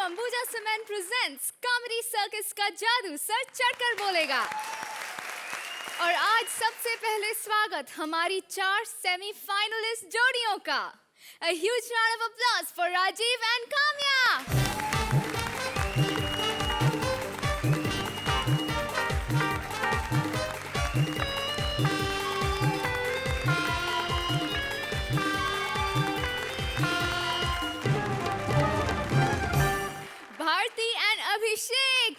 Ambuja cement presents comedy circus का जादू sir चढ़कर बोलेगा। और आज सबसे पहले स्वागत हमारी 4 सेमीफाइनलिस्ट जोड़ियों का। A huge round of applause for Rajiv and Kamya. Bharti and Abhishek.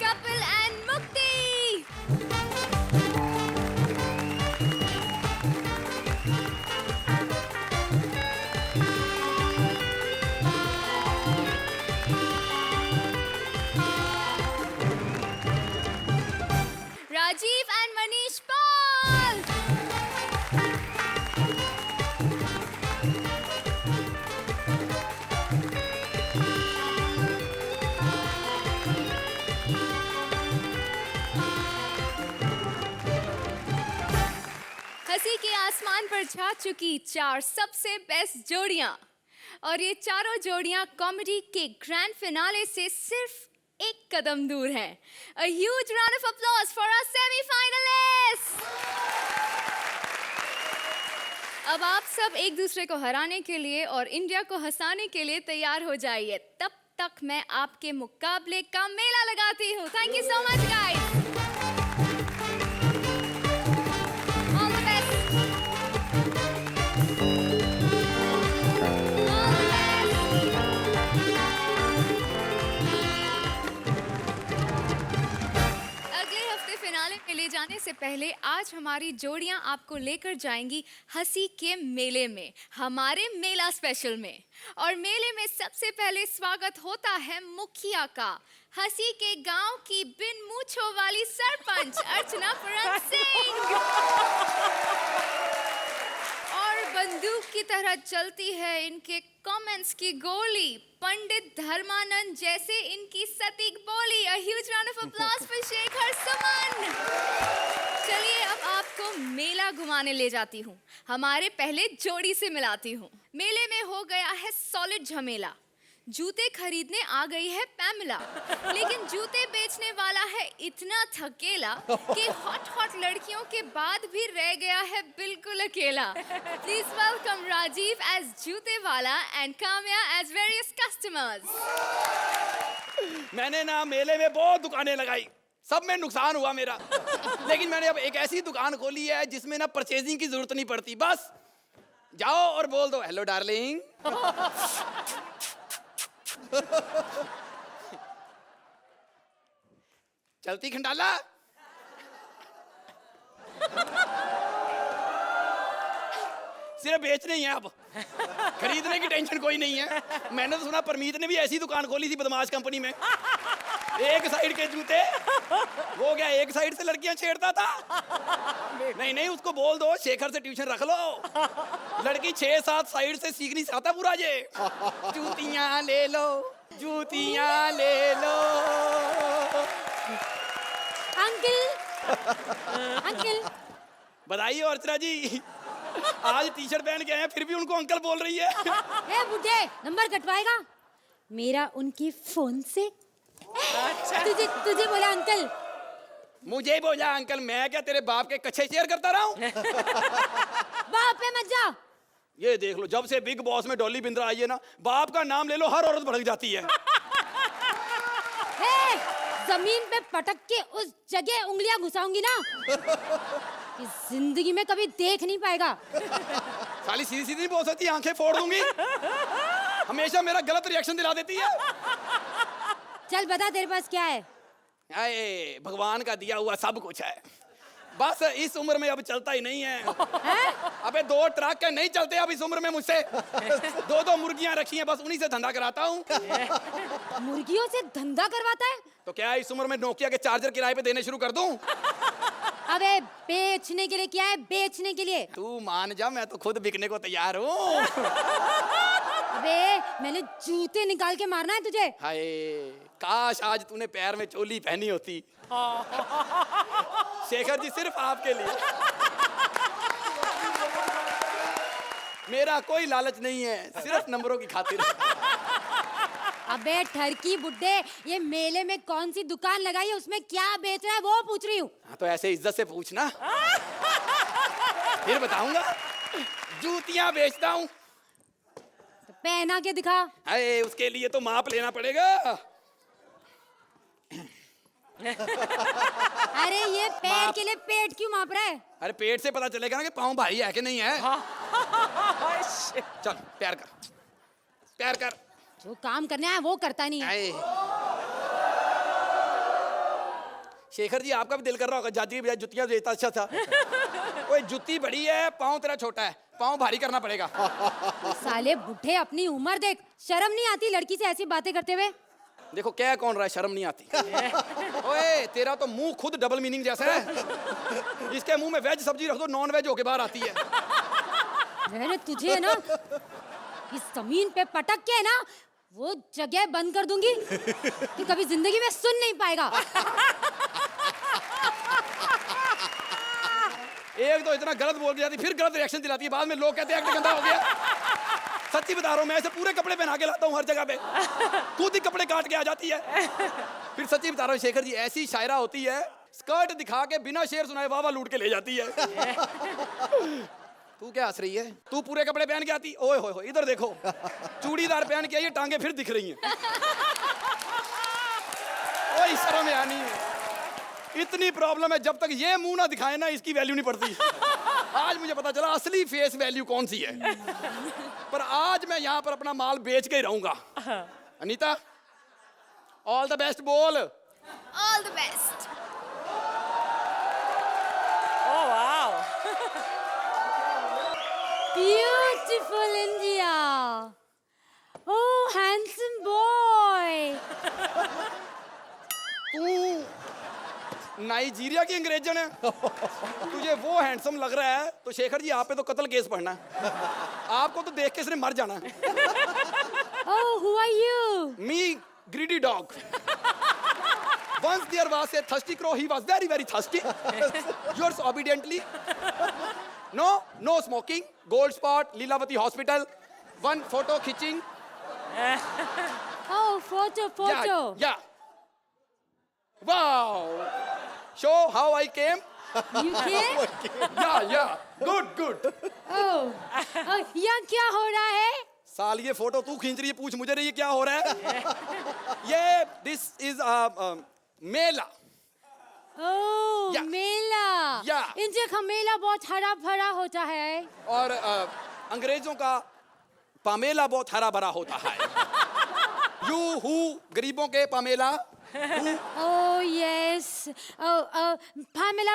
Kapil and Mukti. Rajiv and Manish Paul. हंसी के आसमान पर छा चुकी 4 सबसे बेस्ट जोड़ियां, और ये चारों जोड़ियां कॉमेडी के ग्रैंड फिनाले से सिर्फ एक कदम दूर है। A huge round of applause for our semi-finalists. अब आप सब एक दूसरे को हराने के लिए और इंडिया को हंसाने के लिए तैयार हो जाइए। तब तक मैं आपके मुकाबले का मेला लगाती हूँ। Thank you so much, guys. All the best. All the best. अगले हफ्ते फिनाले में ले जाने से पहले आज हमारी जोड़ियां आपको लेकर जाएंगी हंसी के मेले में, हमारे मेला स्पेशल में। और मेले में सबसे पहले स्वागत होता है मुखिया का, हंसी के गांव की बिन मूंछों वाली सरपंच अर्चना पुरन सिंह। और बंदूक की तरह चलती है इनके कमेंट्स की गोली, पंडित धर्मानंद जैसे इनकी सटीक बोली। A huge round of applause for Shekhar Suman. चलिए अब आपको मेला घुमाने ले जाती हूँ, हमारे पहले जोड़ी से मिलाती हूँ। मेले में हो गया है सॉलिड झमेला, जूते खरीदने आ गई है पैमिला, लेकिन जूते बेचने वाला है इतना थकेला कि हॉट हॉट लड़कियों के बाद भी रह गया है बिल्कुल अकेला। प्लीज वेलकम राजीव एज जूते वाला and Kamya as various customers. मैंने ना मेले में बहुत दुकानें लगाई, सब में नुकसान हुआ मेरा। लेकिन मैंने अब एक ऐसी दुकान खोली है जिसमें ना परचेजिंग की जरूरत नहीं पड़ती, बस जाओ और बोल दो हेलो डार्लिंग। चलती खंडाला। सिर्फ बेचने ही है, अब खरीदने की टेंशन कोई नहीं है। मैंने तो सुना परमीत ने भी ऐसी दुकान खोली थी बदमाश कंपनी में, एक साइड के जूते, वो क्या एक साइड से लड़कियां छेड़ता था। नहीं नहीं, उसको बोल दो शेखर से ट्यूशन रख लो, लड़की 6-7 साइड से सीख नहीं सकता पूरा ये। जूतियां ले लो, जूतियां ले लो। अंकल बधाई हो अर्चना जी, आज टी शर्ट पहन के आए हैं फिर भी उनको अंकल बोल रही है। ए बुड्ढे, नंबर कटवाएगा मेरा उनके फोन से। तुझे बोला अंकल। मुझे बोला अंकल, मैं क्या तेरे बाप के कच्चे शेयर करता रहा हूँ। बाप पे मत जा। ये देख लो, जब से बिग बॉस में डॉली बिंद्रा आई है ना, बाप का नाम ले लो हर औरत भड़क जाती है। हे, जमीन पे पटक के उस जगह उंगलियां घुसाऊंगी ना, इस जिंदगी में कभी देख नहीं पाएगा। साली सीधी सीधी नहीं बोल सकती, आंखें फोड़ दूंगी। हमेशा मेरा गलत रिएक्शन दिला देती है। चल बता तेरे पास क्या है। आए, भगवान का दिया हुआ सब कुछ है, बस इस उम्र में अब चलता ही नहीं है। अबे 2 ट्रक नहीं चलते अब इस उम्र में मुझसे। 2 मुर्गियां रखी हैं, बस उन्हीं से धंधा कराता हूँ। मुर्गियों से धंधा करवाता है? तो क्या इस उम्र में नोकिया के चार्जर किराए पे देने शुरू कर दूं? अबे बेचने के लिए क्या है, बेचने के लिए? तू मान जा, मैं तो खुद बिकने को तैयार हूँ। अबे मैंने जूते निकाल के मारना है तुझे। हाय, काश आज तूने पैर में चोली पहनी होती। शेखर जी सिर्फ आपके लिए। मेरा कोई लालच नहीं है, सिर्फ नंबरों की खातिर। अबे ठरकी बुड्ढे, ये मेले में कौन सी दुकान लगाई है, उसमें क्या बेच रहा है वो पूछ रही हूँ। हाँ तो ऐसे इज्जत से पूछना, फिर बताऊंगा। जूतियां बेचता हूँ। तो पहना के दिखा। अरे उसके लिए तो माप लेना पड़ेगा। अरे ये पैर के लिए पेट क्यों माप रहा है? अरे पेट से पता चलेगा ना कि पाँव भारी है कि नहीं है। चल प्यार कर, प्यार कर। जो काम करने आया वो करता नहीं है। आए। शेखर जी आपका भी दिल कर रहा होगा जाती बजाय जुतियां देता अच्छा था। कोई जुती बड़ी है, पाँव तेरा छोटा है, पाँव भारी करना पड़ेगा। साले बुढ़े अपनी उम्र देख, शर्म नहीं आती लड़की से ऐसी बातें करते हुए? देखो क्या कौन रहा है, शर्म नहीं आती। ओए तेरा तो मुंह खुद डबल मीनिंग जैसा है। इसके मुंह में वेज सब्जी रख दो, नॉन वेज होके बाहर आती है। मैंने तुझे ना इस जमीन पे पटक के ना वो जगह बंद कर दूंगी कि कभी जिंदगी में सुन नहीं पाएगा। एक तो इतना गलत बोल के जाती, फिर गलत रिएक्शन दिलाती है, बाद में लोग कहते हैं एक्ट गंदा हो गया। सच्ची बता रहा हूँ, मैं ऐसे पूरे कपड़े पहना के लाता हूँ हर जगह पे, खुद ही कपड़े काट के आ जाती है। फिर सच्ची बता रहा हूँ शेखर जी, ऐसी शायरा होती है, स्कर्ट दिखा के बिना शेर सुनाए वावा लूट के ले जाती है। तू क्या हंस रही है? तू पूरे कपड़े पहन के आती, ओए होए होए, इधर देखो, चूड़ीदार पहन के आई है, टांगे फिर दिख रही हैं। कोई शर्म या नहीं है। इतनी प्रॉब्लम है, जब तक ये मुंह ना दिखाए ना इसकी वैल्यू नहीं पड़ती। आज मुझे पता चला असली फेस वैल्यू कौन सी है। पर आज मैं यहाँ पर अपना माल बेच के ही रहूंगा। अनीता, ऑल द बेस्ट बोल। All the best. Oh wow. Beautiful India. Oh, handsome boy. तू नाइजीरिया की अंग्रेजन है। तुझे वो हैंडसम लग रहा है तो शेखर जी आप पे तो कत्ल केस पढ़ना है। आपको तो देख के सिर्फ मर जाना है। Oh, who are you? Me, greedy dog. Once there was a thirsty crow. He was very, very thirsty. Yours obediently. No smoking. Gold spot, Lilavati Hospital. One photo खींचिंग. Oh, photo. Yeah. Wow. Show how I came. You came? Yeah. Good. Oh, यहाँ क्या हो रहा है? साल ये photo तू खींच रही है, पूछ मुझे रही है क्या हो रहा है। ये this is Mela. Oh, Yeah. Mela. Yeah. India का मेला बहुत हरा भरा होता है। और अंग्रेजों का पामेला बहुत हरा भरा होता है। यू हु गरीबों के Pamela. Oh yes. Oh, Pamela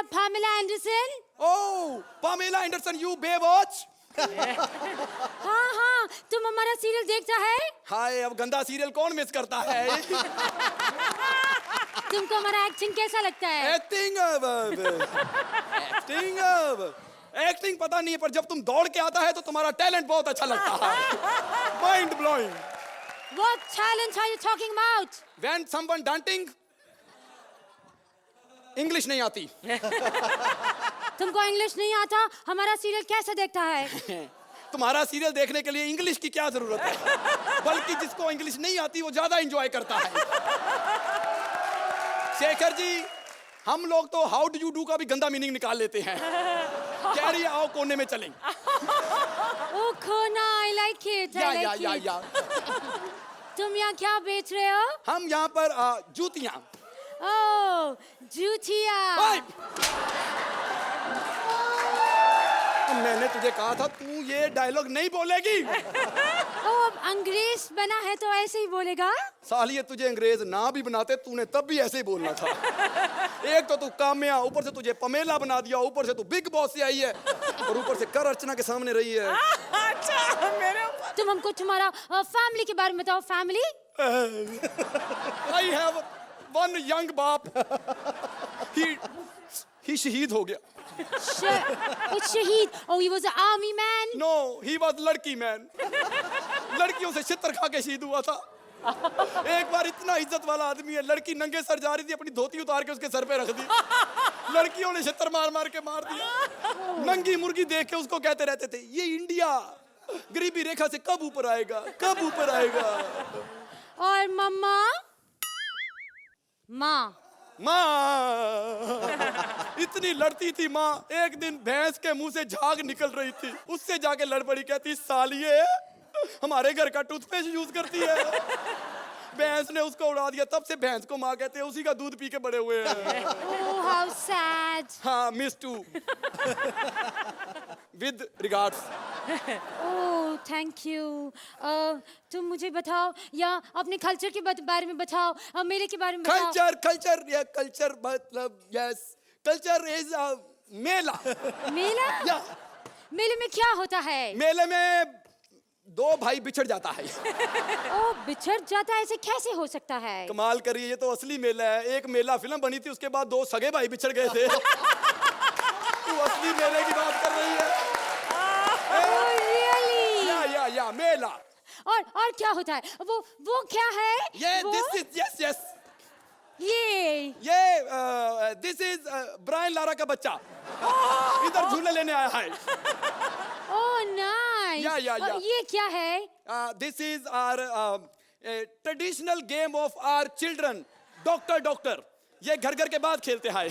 Anderson. Oh Pamela Anderson, you Baywatch. हाँ, तुम हमारा सीरियल देखता है? हाय अब गंदा सीरियल कौन मिस करता है। तुमको हमारा एक्टिंग कैसा लगता है? एक्टिंग पता नहीं है, पर जब तुम दौड़ के आता है तो तुम्हारा टैलेंट बहुत अच्छा लगता है। Mind blowing. What talent are you talking about? When someone daunting, English नहीं आती। तुमको इंग्लिश नहीं आता, हमारा सीरियल कैसे देखता है? तुम्हारा सीरियल देखने के लिए इंग्लिश की क्या जरूरत है, बल्कि जिसको इंग्लिश नहीं आती वो ज्यादा एंजॉय करता है। शेखर जी, हम लोग तो हाउ डू यू डू का भी गंदा मीनिंग निकाल लेते हैं। कैरी आओ कोने में चलें। Oh, कोना, I like it. या। तुम यहाँ क्या बेच रहे हो? हम यहाँ पर जूतियां। Oh, जूतिया। ओए! मैंने तुझे कहा था तू ये डायलॉग नहीं बोलेगी। अब अंग्रेज बना है तो ऐसे ही बोलेगा? सालिए तुझे अंग्रेज ना भी बनाते तूने तब भी ऐसे ही बोलना था। एक तो तू काम्या, ऊपर से तुझे पमेला बना दिया, ऊपर से तू बिग बॉस से आई है और ऊपर से कर अर्चना के सामने रही है। अच्छा मेरे ऊपर। तुम हमको तुम्हारा फैमिली के बारे में बताओ। Family? I have one young बाप, ही शहीद हो गया। शहीद? Oh, he was an army man? No he was लड़की मैन। लड़कियों से छितर खा के शहीद हुआ था। एक बार इतना इज्जत वाला आदमी है, लड़की नंगे सर जा रही थी, अपनी धोती उतार के उसके सर पे रख दी। लड़कियों ने छितर मार मार के मार दिया। नंगी मुर्गी देख के उसको कहते रहते थे, ये इंडिया गरीबी रेखा से कब ऊपर आएगा, कब ऊपर आएगा। और मम्मा माँ माँ इतनी लड़ती थी माँ, एक दिन भैंस के मुंह से झाग निकल रही थी, उससे जाके लड़ पड़ी, कहती सालिए हमारे घर का टूथपेस्ट यूज करती है। भैंस ने उसको उड़ा दिया, तब से भैंस को माँ कहते हैं, उसी का दूध पी के बड़े हुए हैं। Oh how sad. हाँ miss too with regards. Oh thank you. तुम मुझे बताओ या अपने कल्चर के बारे में बताओ, मेले के बारे में बताओ। कल्चर कल्चर या कल्चर मतलब यस, कल्चर इज मेला। मेला? या मेले में क्या होता है? मेले में दो भाई बिछड़ जाता है। ओ बिछड़ जाता है, ऐसे कैसे हो सकता है? कमाल करिए, ये तो असली मेला है। एक मेला फिल्म बनी थी, उसके बाद दो सगे भाई बिछड़ गए थे। तू असली मेले की बात कर रही है? Oh, really? या मेला। और क्या होता है? वो क्या है? ये वो? दिस इज यस ये दिस इज ब्रायन लारा का बच्चा इधर झूले लेने आया है। Oh nice. या। ये क्या है? This is our traditional game of our children, doctor. ये घर घर के बाद खेलते हैं।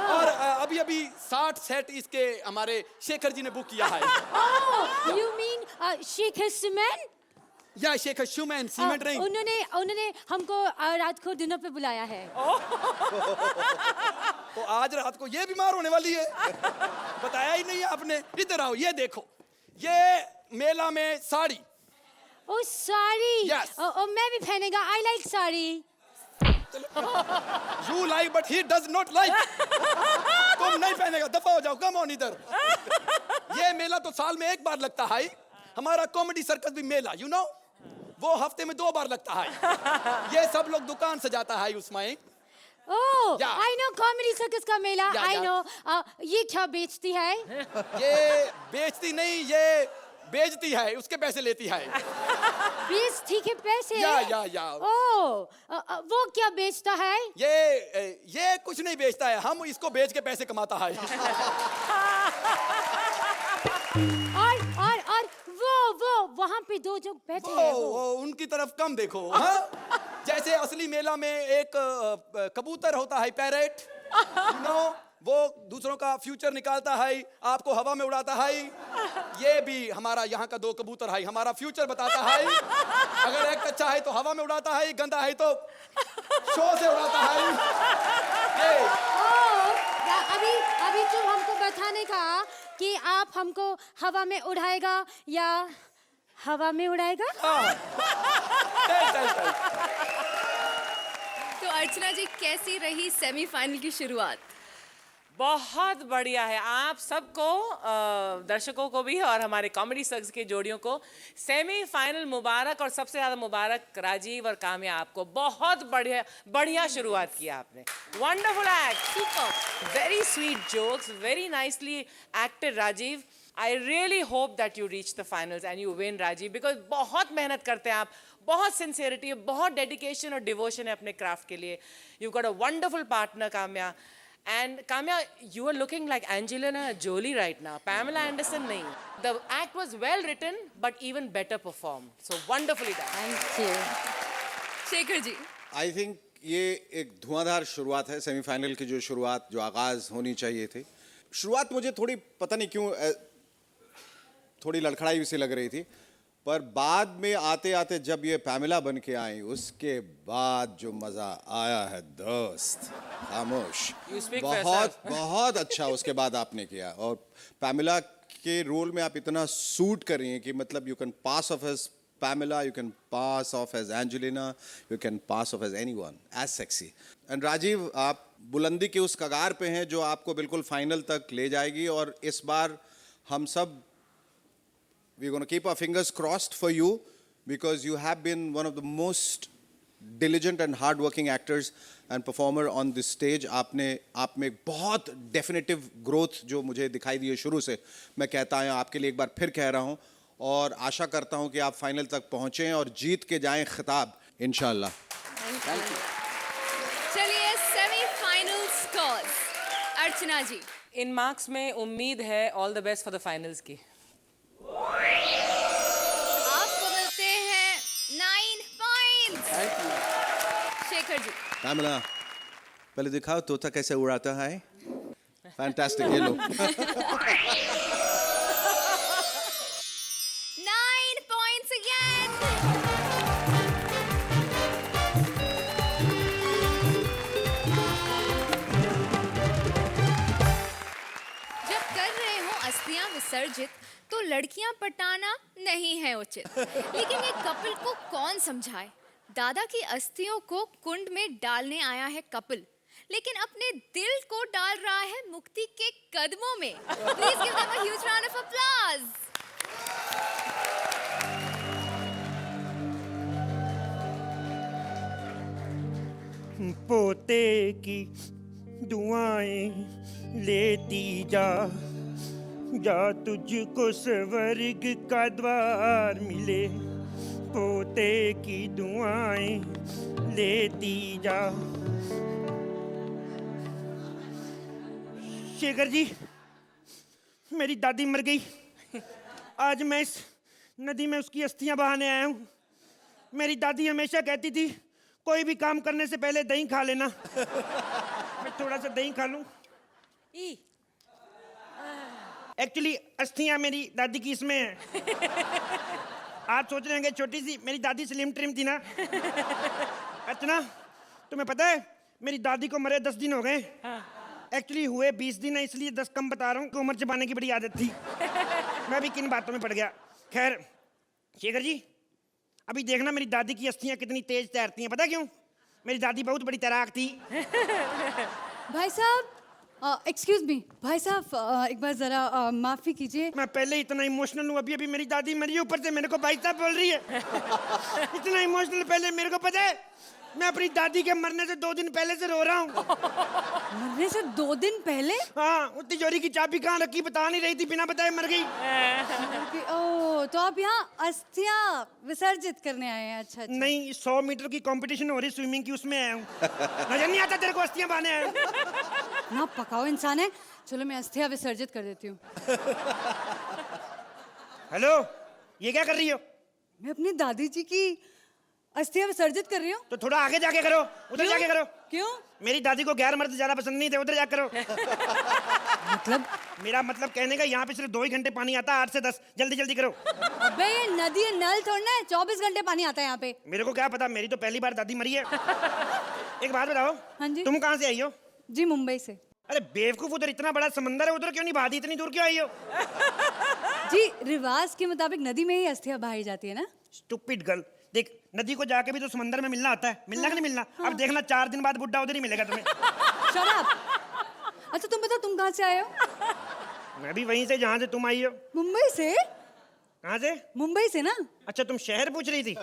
और अभी 60 सेट इसके हमारे शेखर जी ने बुक किया है। Oh you mean Shekhar cement? या शेखर शुमैन सीमेंट नहीं। उन्होंने हमको रात को डिनर पे बुलाया है। तो आज रात को ये बीमार होने वाली है, बताया ही नहीं है आपने। इधर आओ, ये देखो, ये मेला में साड़ी। ओह साड़ी। Yes. मैं भी पहनेगा, I like sari. You like but he does not like. तुम नहीं पहनेगा, दफा हो जाओ, कम ऑन इधर। ये मेला तो साल में एक बार लगता है। हमारा कॉमेडी सर्कस भी मेला, यू नो, वो हफ्ते में 2 बार लगता है। ये सब लोग दुकान सजाता है उसमें। ओह Yeah. I know comedy circus का मेला। Yeah, आई yeah. नो। ये क्या बेचती है? ये बेचती नहीं, ये बेचती है, उसके पैसे लेती है। बेचती के पैसे? या। ओह वो क्या बेचता है? ये कुछ नहीं बेचता है, हम इसको बेच के पैसे कमाता है। और वो वहाँ पे 2 जो बैठे हैं वो। उनकी तरफ कम देखो। हाँ? जैसे असली मेला में एक कबूतर होता है, पैरेट, नो, वो दूसरों का फ्यूचर निकालता है, आपको हवा में उड़ाता है। ये भी हमारा यहाँ का 2 कबूतर है, हमारा फ्यूचर बताता है। अगर एक अच्छा है तो हवा में उड़ाता है, गंदा है तो शो से उड़ाता है। अभी तुम हमको बताने का कि आप हमको हवा में उड़ाएगा या हवा में उड़ाएगा? चल। तो अर्चना जी, कैसी रही सेमीफाइनल की शुरुआत? बहुत बढ़िया है। आप सबको, दर्शकों को भी और हमारे कॉमेडी सर्कस के जोड़ियों को सेमीफाइनल मुबारक, और सबसे ज़्यादा मुबारक राजीव और काम्या, आपको बहुत बढ़िया शुरुआत किया आपने। Wonderful act, super, very sweet jokes, very nicely acted Rajiv. I really hope that you reach the finals and you win Rajiv, because बहुत मेहनत करते हैं आप, बहुत सिंसियरिटी है, बहुत डेडिकेशन और डिवोशन है अपने क्राफ्ट के लिए। You got a wonderful partner Kamya. And Kamya, you are looking like Angelina Jolie right now. Pamela Anderson, nahi. The act was well written, but even better performed. So wonderfully done. Thank you. Shekhar ji, I think ये एक धुआंधार शुरुआत है, semifinal की जो शुरुआत, जो आगाज़ होनी चाहिए थी। शुरुआत मुझे थोड़ी, पता नहीं क्यों, थोड़ी लड़खड़ाई सी लग रही थी, पर बाद में आते आते जब ये पैमेला बन के आई, उसके बाद जो मज़ा आया है दोस्त, खामोश। You speak for बहुत अच्छा उसके बाद आपने किया, और पैमेला के रोल में आप इतना सूट कर रही हैं कि मतलब you can pass off as Pamela, you can pass off as Angelina, you can pass off as anyone, as sexy. And Rajiv, आप बुलंदी के उस कगार पे हैं जो आपको बिल्कुल फाइनल तक ले जाएगी, और इस बार हम सब we're going to keep our fingers crossed for you, because you have been one of the most diligent and hard-working actors and performer on this stage. आप में बहुत definitive growth जो मुझे दिखाई दी है शुरू से, मैं कहता हूँ आपके लिए एक बार फिर कह रहा हूँ, और आशा करता हूं कि आप फाइनल तक पहुंचें और जीत के जाएं खिताब इंशाल्लाह। चलिए सेमीफाइनल स्कोर्स अर्चना जी। इन मार्क्स में उम्मीद है all the best for the finals की। आपको मिलते हैं 9 पॉइंट्स। शेखर जी। पैमिला, पहले दिखाओ तोता कैसे उड़ाता है। फैंटास्टिक, ये लो। 9 points again. जब कर रहे हो अस्थियां विसर्जित तो लड़कियां पटाना नहीं है उचित, लेकिन ये कपिल को कौन समझाए। दादा की अस्थियों को कुंड में डालने आया है कपिल, लेकिन अपने दिल को डाल रहा है मुक्ति के कदमों में। Please give them a huge round of applause. पोते की दुआएं लेती जा, जा तुझको स्वर्ग का द्वार मिले। पोते की दुआएं लेती जा। शेखर जी, मेरी दादी मर गई। आज मैं इस नदी में उसकी अस्थियां बहाने आया हूँ। मेरी दादी हमेशा कहती थी कोई भी काम करने से पहले दही खा लेना। मैं थोड़ा सा दही खा लूं। एक्चुअली अस्थियां मेरी दादी की इसमें है। आप सोच रहे होंगे छोटी सी, मेरी दादी स्लिम ट्रिम थी ना। अर्चना, तुम्हें पता है मेरी दादी को मरे 10 दिन हो गए। एक्चुअली हुए 20 दिन है, इसलिए 10 कम बता रहा हूँ। उम्र चबाने की बड़ी आदत थी। मैं भी किन बातों में पड़ गया। खैर शेखर जी, अभी देखना मेरी दादी की अस्थियां कितनी तेज तैरती हैं। पता क्यों? मेरी दादी बहुत बड़ी तैराक थी। भाई साहब, एक्सक्यूज मी भाई साहब, एक बार जरा माफी कीजिए। मैं पहले इतना इमोशनल हूँ, अभी अभी मेरी दादी मरी, ऊपर से मेरे को भाई साहब बोल रही है। इतना इमोशनल पहले मेरे को पता है, मैं अपनी दादी के मरने से 2 दिन पहले से रो रहा हूँ। मरने से 2 दिन पहले? हाँ, वो तिजोरी की चाबी कहाँ रखी बता नहीं रही थी, बिना बताए मर गई। ओह, तो आप यहाँ अस्थियां विसर्जित करने आए हैं? अच्छा अच्छा। नहीं, 100 मीटर की कंपटीशन हो रही स्विमिंग की, उसमें आया हूँ। नजर नहीं आता तेरे को अस्थियां बहाने आया हूँ। ना पकाओ इंसान है। चलो मैं अस्थियां विसर्जित कर देती हूँ। हेलो, ये क्या कर रही हो? मैं अपनी दादी जी की अस्थियां विसर्जित कर रही हूँ। तो थोड़ा आगे जाके करो, उधर जाके करो। क्यों? मेरी दादी को गैर मर्द ज्यादा पसंद नहीं थे, उधर जाकर करो। मतलब? मेरा मतलब कहने का, यहाँ पे सिर्फ 2 ही घंटे पानी आता है, 8 से 10। जल्दी जल्दी करो। अबे ये नदी है, नल थोड़ा है। 24 घंटे पानी आता है यहाँ पे। मेरे को क्या पता, मेरी तो पहली बार दादी मरी है। एक बात बताओ, हाँ जी। तुम कहाँ से आई हो? जी मुंबई से। अरे बेवकूफ, उधर इतना बड़ा समंदर है, उधर क्यों नहीं बहाती? इतनी दूर क्यों आई हो? जी रिवाज के मुताबिक नदी में ही अस्थियां बहाई जाती है ना। स्टूपिड गर्ल, देख नदी को जाके भी तो समंदर में मिलना होता है। मिलना कि नहीं मिलना? अब देखना 4 दिन बाद बुड्ढा उधर ही मिलेगा तुम्हें। Shut up! अच्छा तुम बताओ, तुम कहाँ से आए हो? मैं भी वहीं से जहाँ से तुम आई हो। मुंबई से? कहाँ से? मुंबई से ना। अच्छा, तुम शहर पूछ रही थी?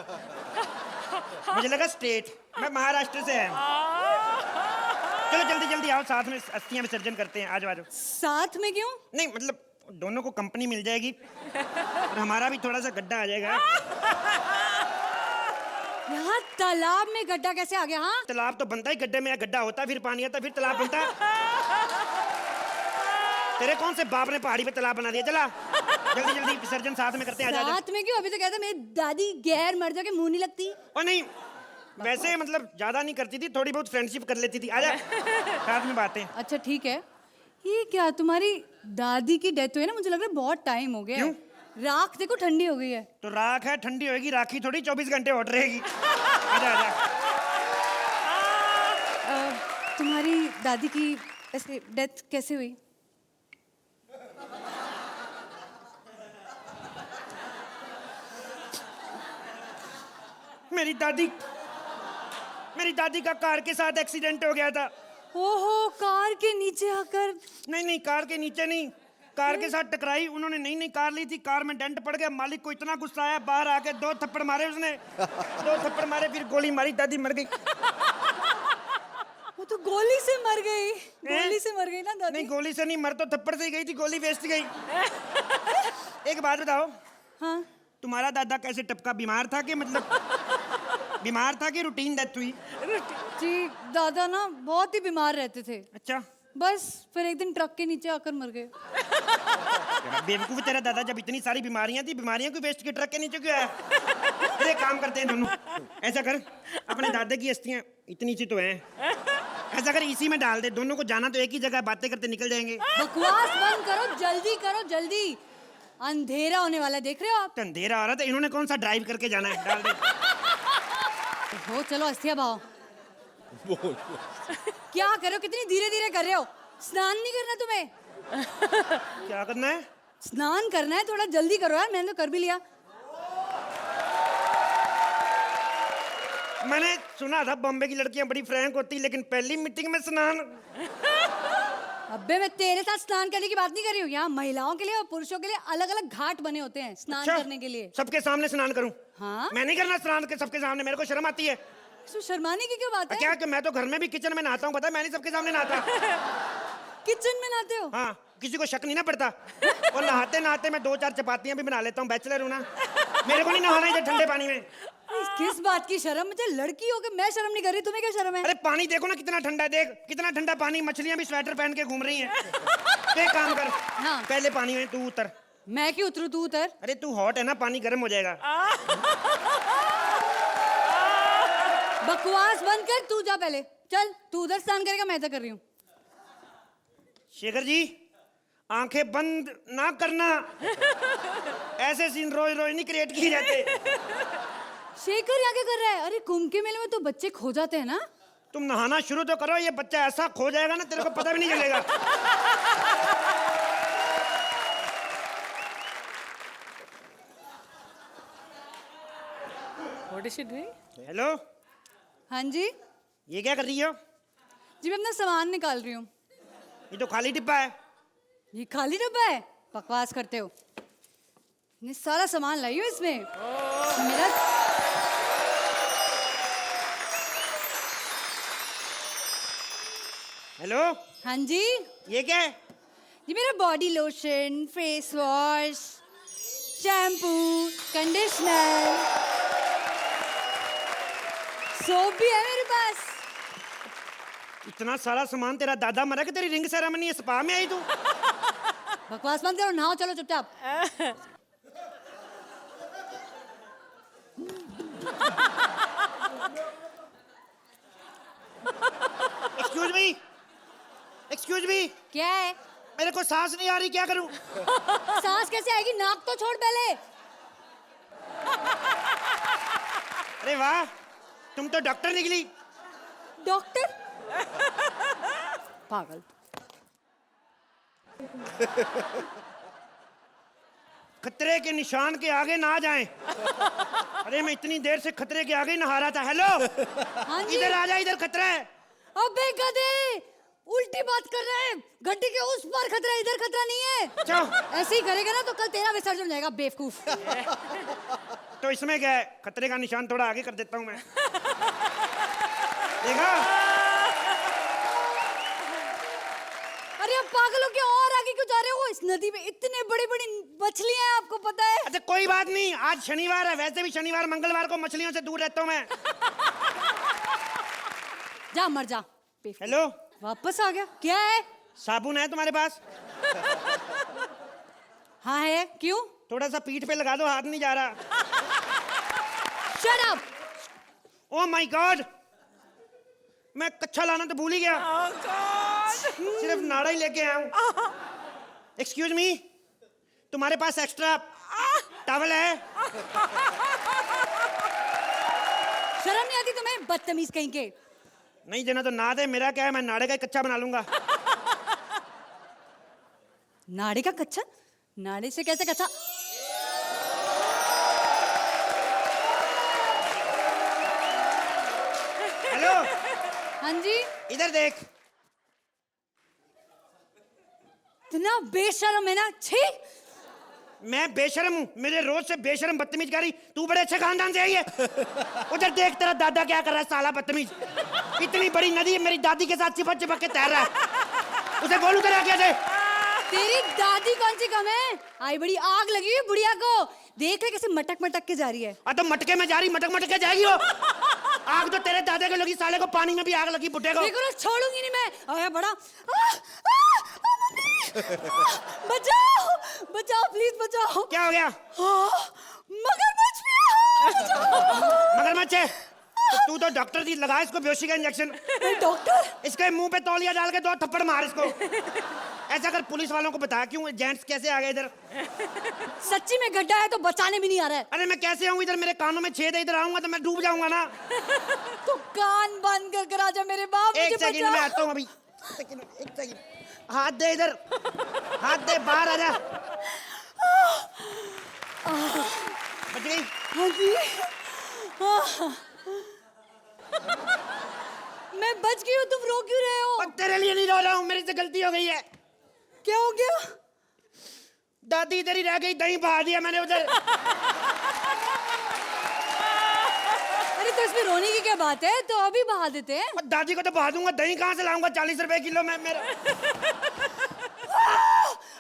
मुझे लगा स्टेट। मैं महाराष्ट्र से आया हूँ। चलो जल्दी जल्दी आओ, साथ में अस्थियां विसर्जन करते हैं। आ जाओ आ जाओ। साथ में क्यों? नहीं मतलब दोनों को कंपनी मिल जाएगी और हमारा भी थोड़ा सा गड्ढा आ जाएगा। यहाँ तालाब में गड्ढा कैसे आ गया? हाँ, तालाब तो बनता ही गड्ढे में, गड्ढा होता फिर पानी आता फिर तालाब बनता। तेरे कौन से बाप ने पहाड़ी पे तालाब बना दिया? चला जल्दी जल्दी विसर्जन साथ में करते हैं। आ जा। साथ में क्यों? अभी तो कहता मेरी दादी गैर मर्दों के मुंह नहीं लगती। और नहीं, वैसे मतलब ज्यादा नहीं करती थी, थोड़ी बहुत फ्रेंडशिप कर लेती थी। आजा साथ में बातें। अच्छा ठीक है। ये क्या, तुम्हारी दादी की डेथ हुई ना, मुझे लग रहा है बहुत टाइम हो गया है। राख देखो ठंडी हो गई है। तो राख है, ठंडी होएगी, राखी थोड़ी 24 घंटे हॉट रहेगी। आजा आजा। तुम्हारी दादी की ऐसे डेथ कैसे हुई? मेरी दादी का कार के साथ एक्सीडेंट हो गया था। ओहो, कार के नीचे आकर? नहीं, कार के नीचे नहीं, कार के साथ टकराई। उन्होंने नई कार ली थी, कार में डेंट पड़ गया। मालिक को इतना गुस्सा आया, बाहर आके 2 थप्पड़ मारे उसने। 2 थप्पड़ मारे, फिर गोली मारी, दादी मर गई। वो तो गोली से मर गई। गोली से मर गई ना दादी? नहीं, गोली से नहीं, मर तो थप्पड़ से ही गई थी, गोली वेस्ट गई। एक बात बताओ, हाँ तुम्हारा दादा कैसे टपका, बीमार था कि मतलब बीमार था कि रूटीन डेथ हुई? जी दादा ना बहुत ही बीमार रहते थे, अच्छा, बस फिर एक दिन ट्रक के नीचे आकर मर गए। तेरा बेवकूफ तेरा दादा, जब इतनी सारी बीमारियां थी, बीमारियां को वेस्ट के ट्रक के नीचे क्यों आया? अरे काम करते हैं दोनों, ऐसा कर अपने दादा की अस्थियां इतनी सी तो हैं, ऐसा कर इसी में डाल दे, दोनों को जाना तो एक ही जगह, बातें करते निकल जाएंगे। बकवास बंद करो जल्दी, अंधेरा होने वाला है, देख रहे हो आप? तो अंधेरा आ रहा था, इन्होंने कौन सा ड्राइव करके जाना है, डाल दे। हो चलो अस्थिया भाव। क्या कर रहे हो, कितनी धीरे धीरे कर रहे हो? स्नान नहीं करना तुम्हें? क्या करना है? स्नान करना है, थोड़ा जल्दी करो यार, मैंने तो कर भी लिया। मैंने सुना था बॉम्बे की लड़कियां बड़ी फ्रैंक होती, लेकिन पहली मीटिंग में स्नान। अब्बे मैं तेरे साथ स्नान करने की बात नहीं कर रही हूँ, यहाँ महिलाओं के लिए और पुरुषों के लिए अलग अलग घाट बने होते हैं स्नान अच्छा, करने के लिए। सबके सामने स्नान करूं? हाँ। मैं नहीं करना स्नान के सबके सामने, मेरे को शर्म आती है। तो शर्माने की क्या बात है? क्या कि मैं तो घर में भी किचन में नहाता हूँ, पता है, मैं नहीं सबके सामने नहाता। किचन में नहाते हो? हाँ, किसी को शक नहीं ना पड़ता। और नहाते नहाते मैं 2-4 चपातियां भी बना लेता हूँ, बैचलर हूँ ना, मेरे को नहीं नहाना इधर ठंडे पानी में। किस बात की शर्म? मुझे लड़की हो के मैं शर्म नहीं कर रही, तुम्हें क्या शर्म है? अरे पानी देखो ना कितना ठंडा है, देख कितना ठंडा पानी, मछलियां भी स्वेटर पहन के घूम रही हैं। एक काम कर, हाँ। पहले पानी में तू उतर। मैं क्यों उतरूं, तू उतर। अरे तू हॉट है ना, पानी गर्म हो जाएगा। बकवास बंद कर, तू जा पहले, चल तू उधर स्नान करेगा, मैं इधर कर रही हूँ। शेखर जी, आंखें बंद ना करना, ऐसे सीन रोज रोज नहीं क्रिएट किए जाते। शेखर यहाँ क्या कर रहा है? अरे कुंभ के मेले में तो बच्चे खो जाते हैं ना। तुम नहाना शुरू तो करो, ये बच्चा ऐसा खो जाएगा ना, तेरे को पता भी नहीं चलेगा। What is she doing? Hello, हाँ जी। ये क्या कर रही हो? जी मैं अपना सामान निकाल रही हूँ। ये तो खाली डिब्बा है। ये खाली डब्बा है? बकवास करते हो। ये सारा सामान लाई हूँ इसमें। मेरा हेलो, हाँ जी। ये क्या है? ये मेरा body lotion, face wash, shampoo, conditioner, soap भी है मेरे पास। इतना सारा सामान तेरा दादा मरा कि तेरी रिंग सेरेमनी है, स्पा में आई तू? बकवास बंद करो, नहाओ चलो चुपचाप। एक्सक्यूज मी, क्या है? मेरे को सांस नहीं आ रही, क्या करूं? सांस कैसे आएगी? नाक तो छोड़ पहले। अरे वाह, तुम तो डॉक्टर निकली। डॉक्टर? पागल। खतरे के निशान के आगे ना जाएं। अरे मैं इतनी देर से खतरे के आगे ही नहा रहा था। हेलो, हाँ जी। इधर आ जा, इधर खतरा है। अबे गधे, उल्टी बात कर रहे हैं। गड्ढे के उस पार खतरा, इधर खतरा नहीं है। अच्छा, ऐसे ही करेगा ना तो कल तेरा विसर्जन हो जाएगा, बेवकूफ। तो इसमें क्या है, खतरे का निशान थोड़ा आगे कर देता हूं मैं। देखा? अरे अब पागलों के और आगे क्यों जा रहे हो? इस नदी में इतने बड़ी बड़ी मछलियां हैं, आपको पता है? अच्छा कोई बात नहीं, आज शनिवार है, वैसे भी शनिवार मंगलवार को मछलियों से दूर रहता हूं मैं। जा मर जा। बेवकूफ। हेलो, वापस आ गया? क्या है? साबुन है तुम्हारे पास? हाँ है, क्यों? थोड़ा सा पीठ पे लगा दो, हाथ नहीं जा रहा। Shut up. Oh my God, मैं कच्छा लाना तो भूल ही गया। सिर्फ नाड़ा ही लेके आया हूँ। एक्सक्यूज मी, तुम्हारे पास एक्स्ट्रा टॉवल है? शर्म नहीं आती तुम्हें, बदतमीज कहीं के? नहीं देना तो ना दे, मेरा क्या है, मैं नाड़े का ही कच्चा बना लूंगा। नाड़े का कच्चा? नाड़े से कैसे कच्चा? हेलो, हाँ जी। इधर देख। इतना बेशर्म है ना, छी। मैं बेशर्म हूँ? मेरे रोज से बेशर्म बदतमीज कर रही, तू बड़े अच्छे खानदान से आई है। उधर देख तेरा दादा क्या कर रहा है, साला बदतमीज। इतनी बड़ी नदी मेरी दादी के साथ चिपक चिपक के तैर रहा है, उसे गोलू करा क्या दे? तेरी दादी कौन सी कम है? आई बड़ी आग लगी हुई बुढ़िया को। देख रहे कैसे मटक मटक के जा रही है। तो मटके में जा रही, मटक मटक के जाएगी वो। आग तो तेरे दादा को लगी, साले को पानी में भी आग लगी बुड्ढे को। देखो ना, छोड़ूंगी नहीं मैं। आया बड़ा बचाओ बचाओ प्लीज बचाओ। क्या हो गया? मगरमच्छ भी है। मगरमच्छ है? तो तू तो डॉक्टर थी, लगा इसको बेहोशी का इंजेक्शन। डॉक्टर? इसके मुंह पे तौलिया डाल के 2 थप्पड़ मार इसको। ऐसा कर, पुलिस वालों को बता क्यों जेंट्स कैसे आ गए इधर। सच्ची में गड्ढा है तो बचाने भी नहीं आ रहा है। अरे मैं कैसे आऊँ इधर, मेरे कानों में छेद है, इधर आऊंगा तो मैं डूब जाऊंगा ना। तो कान बंद कर कर आजा मेरे बाप। एक सेकंड में आता हूँ अभी। एक सेकंड, हाथ दे इधर, हाथ दे, बाहर आजा। बच गई? हाँ जी। मैं बच गई हूँ, तुम रो क्यों रहे हो? और तेरे लिए नहीं रो रहा हूँ, मेरी से गलती हो गई है। क्या हो गया? दादी इधर ही रह गई, दही बहा दिया मैंने उधर। अरे तो इसमें रोने की क्या बात है, तो अभी बहा देते हैं। और दादी को तो बहा दूंगा, दही कहाँ से लाऊंगा? 40 रुपए किलो में मेरा।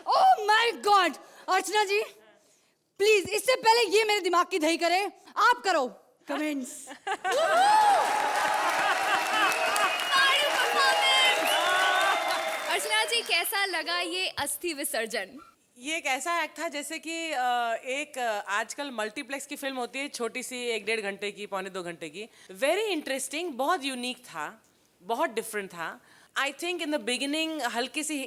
Oh my God! Archana ji please, इससे पहले ये मेरे दिमाग की दही करे, आप करो कमेंट्स। अर्चना जी, कैसा लगा ये अस्थि विसर्जन? ये एक ऐसा एक्ट था जैसे कि एक आजकल मल्टीप्लेक्स की फिल्म होती है, छोटी सी 1-1.5 घंटे की, 1.25-2 घंटे की। वेरी इंटरेस्टिंग, बहुत यूनिक था, बहुत डिफरेंट था। I think in the beginning हल्की सी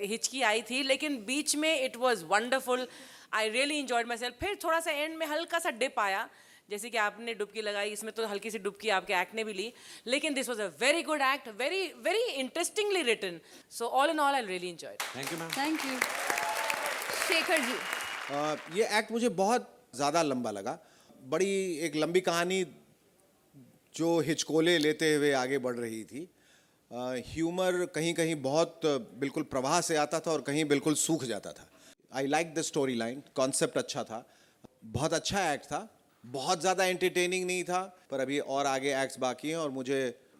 हिचकी आई थी, लेकिन बीच में it was wonderful. I really enjoyed my self. फिर थोड़ा सा एंड में हल्का सा डिप आया, जैसे कि आपने डुबकी लगाई, इसमें तो हल्की सी डुबकी आपके एक्ट ने भी ली, लेकिन this was a very good act, very very interestingly written. So all in all I really enjoyed. Thank you ma'am. Thank you. Shekhar ji, ये एक्ट मुझे बहुत ज़्यादा लंबा लगा। बड़ी एक लंबी कहानी जो हिचकोले लेते हुए आगे बढ़ रही थी। ह्यूमर कहीं कहीं बहुत बिल्कुल प्रवाह से आता था और कहीं बिल्कुल सूख जाता था। I like the story line, concept अच्छा था, बहुत अच्छा एक्ट था, बहुत ज़्यादा एंटरटेनिंग नहीं था, पर अभी और आगे एक्ट्स बाकी हैं और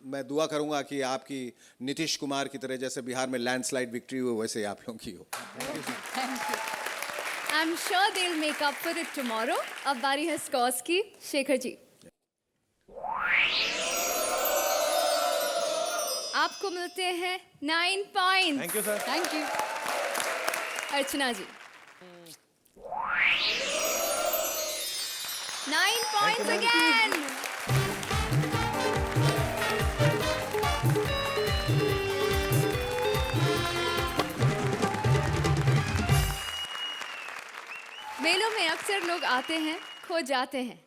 मैं दुआ करूंगा कि आपकी नीतीश कुमार की तरह जैसे बिहार में लैंडस्लाइड विक्ट्री हो, वैसे आप लोगों की हो। I am sure they will make up for it tomorrow. अब बारी है स्कॉर्स की। शेखर जी, आपको मिलते हैं 9 points. Thank you sir. Thank you. Archana ji, 9 points again. मेलों में अक्सर लोग आते हैं, खो जाते हैं।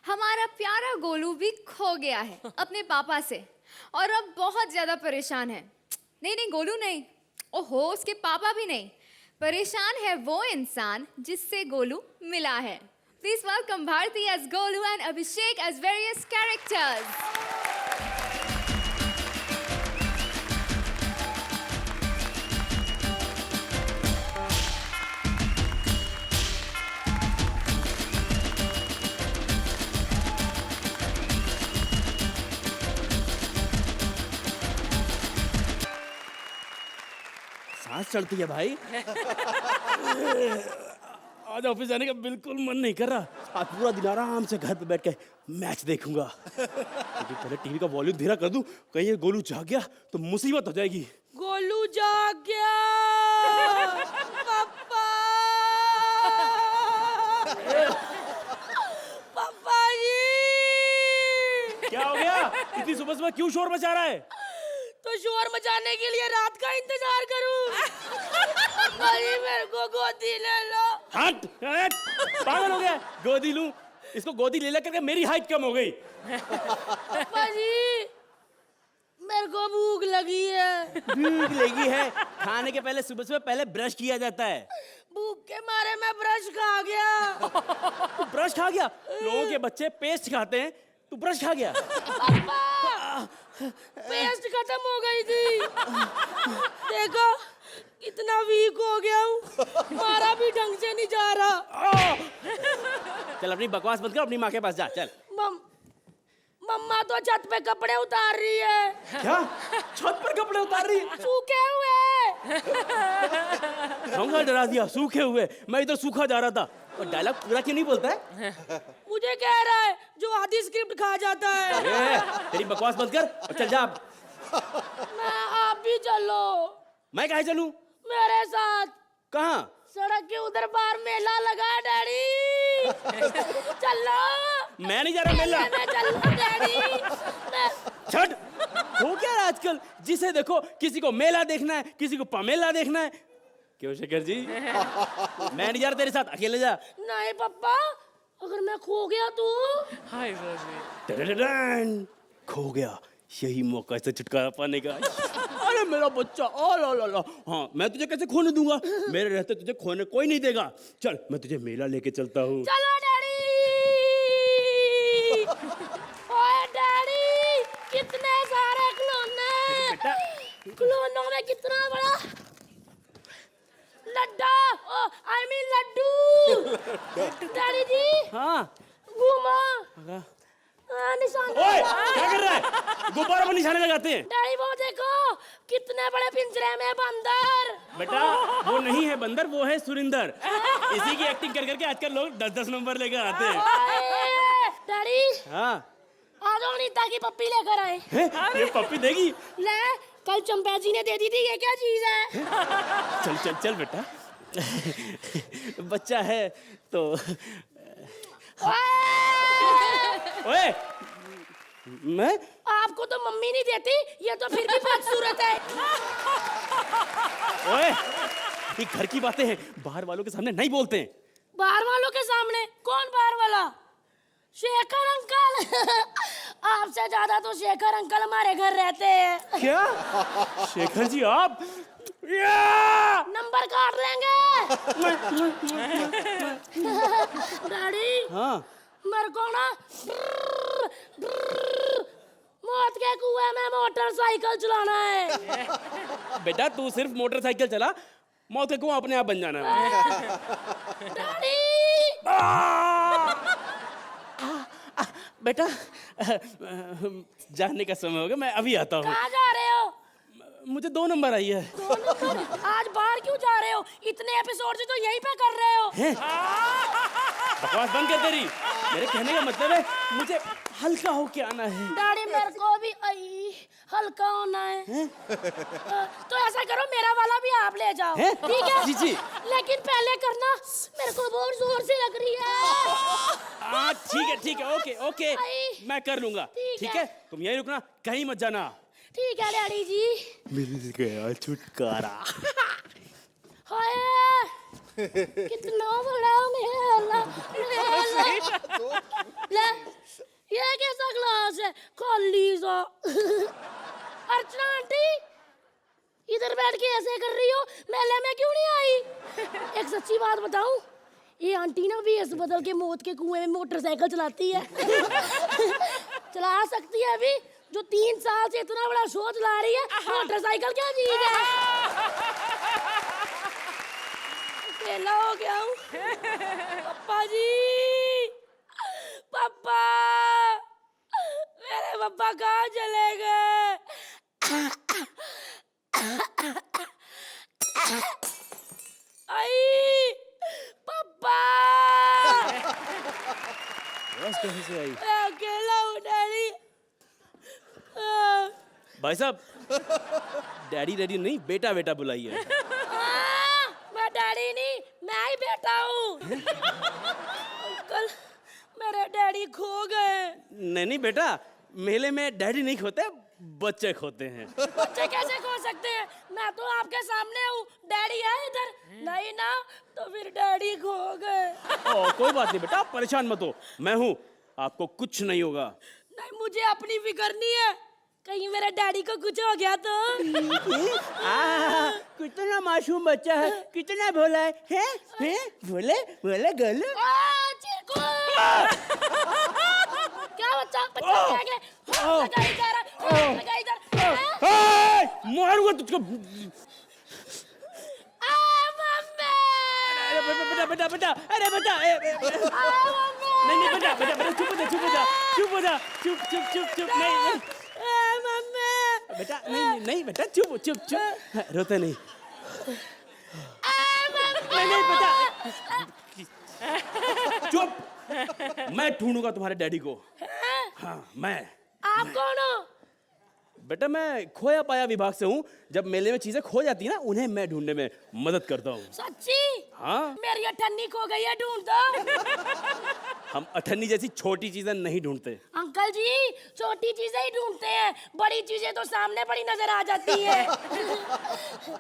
हमारा प्यारा गोलू भी खो गया है अपने पापा से और अब बहुत ज्यादा परेशान है। नहीं, गोलू नहीं, ओहो, उसके पापा भी नहीं। परेशान है वो इंसान जिससे गोलू मिला है। Please welcome Bharti as Golu and Abhishek as various characters. सांस चढ़ती है भाई। आज ऑफिस जाने का बिल्कुल मन नहीं कर रहा। आज पूरा दिन आराम से घर पे बैठ के मैच देखूंगा। लेकिन पहले टीवी का वॉल्यूम धीरा कर दूं, कहीं ये गोलू जाग गया तो मुसीबत हो जाएगी। गोलू जाग गया। पापा, पापा जी। क्या हो गया? इतनी सुबह सुबह क्यों शोर मचा रहा है? तो शोर मचाने के लिए रात का इंतजार करूं? अरे मेरे को गोदी ले लो। हट हट, पागल हो गया? गोदी लूं? इसको गोदी ले लेकर के मेरी हाइट कम हो गई। पापा जी, मेरे को भूख लगी है। भूख लगी है? खाने के पहले सुबह सुबह पहले ब्रश किया जाता है। भूख के मारे मैं ब्रश खा गया। तू ब्रश खा गया? लोगों के बच्चे पेस्ट खाते हैं, तू ब्रश खा गया? पेस्ट खत्म हो गई थी। देखो कितना वीक हो गया हूँ, मारा भी ढंग से नहीं जा रहा। चल अपनी बकवास बंद कर, अपनी माँ के पास जा। चल। मम्मा तो छत पे कपड़े उतार रही है। क्या? छत पर कपड़े उतार रही है? सूखे हुए। हमका डरा दिया, सूखे हुए, मैं इधर सूखा जा रहा था। और डायलॉग पूरा क्यों नहीं बोलता है? मुझे कह रहा है जो आधी स्क्रिप्ट खा जाता है। तेरी बकवास बंद कर और चल जा। मैं आप भी चलो। मैं कहाँ चलूं? मेरे साथ। कहाँ? सड़क के उधर बाहर मेला लगा है डैडी। चलो। मैं नहीं जा रहा मेला। मैं चलूं डैडी। छट। हो क्या रहा आजकल? जिसे देखो किसी को मेला देखना है, किसी को पमेला देखना है। क्यों शेखर जी? मैं नहीं जा रहा तेरे साथ, अकेले जा। नहीं पापा, अगर मैं खो गया तो? हाय रोजी। टडडडन, खो गया, यही मौका से छुटकारा पाने का। अरे मेरा बच्चा, ओ ला ला ला। हाँ, मैं तुझे कैसे खोने दूंगा? मेरे रहते तुझे खोने कोई नहीं देगा। चल, मैं तुझे मेला लेके चलता हूँ। चलो डैडी। ओए डैडी, कितने सारे खिलौने। खिलौनों में कितना बड़ा लड्डा, आई मीन लड्डू। डैडी जी। हाँ। घूमा। निशान। ओए, क्या कर रहा है? गुब्बारा पर निशाने लगाते हैं। डैडी वो देखो, कितने बड़े पिंजरे में बंदर। बेटा, वो नहीं है बंदर, वो है सुरिंदर। इसी की एक्टिंग कर करके आजकल लोग 10-10 नंबर लेकर आते हैं। डैडी। हाँ। आज अनीता की पप्पी लेकर आए। ये पप्पी देगी? ले, कल चंपा जी ने दे दी थी, ये क्या चीज है? चल चल चल बेटा। बच्चा है तो। ओए, मैं? आपको तो मम्मी नहीं देती, ये तो फिर भी बदसूरत है। ओए, ये घर की बातें हैं, बाहर वालों के सामने नहीं बोलते हैं। बाहर वालों के सामने? कौन बाहर वाला? शेखर अंकल। आपसे ज्यादा तो शेखर अंकल हमारे घर रहते हैं। क्या? शेखर जी आप? नंबर काट लेंगे। डैडी। हाँ। मेरे को ना मौत के कुएं में मोटरसाइकिल चलाना है। बेटा, तू सिर्फ मोटरसाइकिल चला, मौत का कुआं अपने आप बन जाना है। डैडी। बेटा, जाने का समय हो गया, मैं अभी आता हूँ। कहाँ जा रहे हो? मुझे 2 नंबर आई है। 2 नंबर? आज बाहर क्यों जा रहे हो? इतने एपिसोड से तो यहीं पे कर रहे हो। बकवास बंद कर तेरी। मेरे कहने का मतलब है मुझे हल्का होके आना है। डैडी मेरे को भी हल्का होना है। तो ऐसा करो, मेरा वाला भी आप ले जाओ। ठीक है? जी जी। लेकिन पहले करना, मेरे को बहुत जोर से लग रही है। ठीक है, ओके ओके, मैं कर लूंगा। ठीक है, तुम यहीं रुकना, कहीं मत जाना। ठीक है डैडी जी। मिल गया छुटकारा। हाय, कितना बड़ा मेला। ले, ये कैसा ग्लास है? खाली सा। अर्चना आंटी, इधर बैठ के ऐसे कर रही हो, मेले में क्यों नहीं आई? एक सच्ची बात बताऊं, ये आंटी ना भी ऐसे बदल के मौत के कुएं में मोटरसाइकिल चलाती है। चला सकती है अभी, जो 3 साल से इतना बड़ा शो चला रही है। मोटरसाइकिल क्या चीज है? अकेला हो गया हूँ। पापा जी, पापा, मेरे पापा कहाँ चले गए? आई पापा। कहीं से आई? मैं अकेला हूँ डैडी। भाई साहब, डैडी नहीं, बेटा बेटा बुलाइए। मैं डैडी नहीं, मैं ही बेटा हूँ। अंकल, मेरे डैडी खो गए। नहीं बेटा, मेले में डैडी नहीं खोते, बच्चे खोते हैं। बच्चे कैसे खो सकते हैं? मैं तो आपके सामने हूँ, डैडी है इधर। नहीं ना, तो फिर डैडी खो गए। कोई बात नहीं बेटा, आप परेशान मत हो, मैं हूँ, आपको कुछ नहीं होगा। नहीं, मुझे अपनी फिक्र नहीं है, कहीं मेरे डैडी को कुछ हो गया तो। कितना मासूम बच्चा है, कितना भोला है? भोले भोले गोलू। क्या बच्चा क्या गया? लगा इधर। मारूंगा तुझको। बेटा, अरे बेटा, नहीं बेटा, चुप हो जा, चुप, नहीं बेटा, नहीं बेटा, चुप, रोते नहीं, नहीं बेटा, चुप। मैं ढूंढूंगा तुम्हारे डैडी को। हाँ मैं। आप कौन हो? बेटा मैं खोया पाया विभाग से हूँ। जब मेले में चीजें खो जाती है ना, उन्हें मैं ढूंढने में मदद करता हूँ। सच्ची? हाँ। मेरी अठन्नी खो गई है, ढूंढ दो। हम अठन्नी जैसी छोटी चीजें नहीं ढूंढते। अंकल जी, छोटी चीजें ही ढूंढते हैं, बड़ी चीजें तो सामने बड़ी नजर आ जाती है।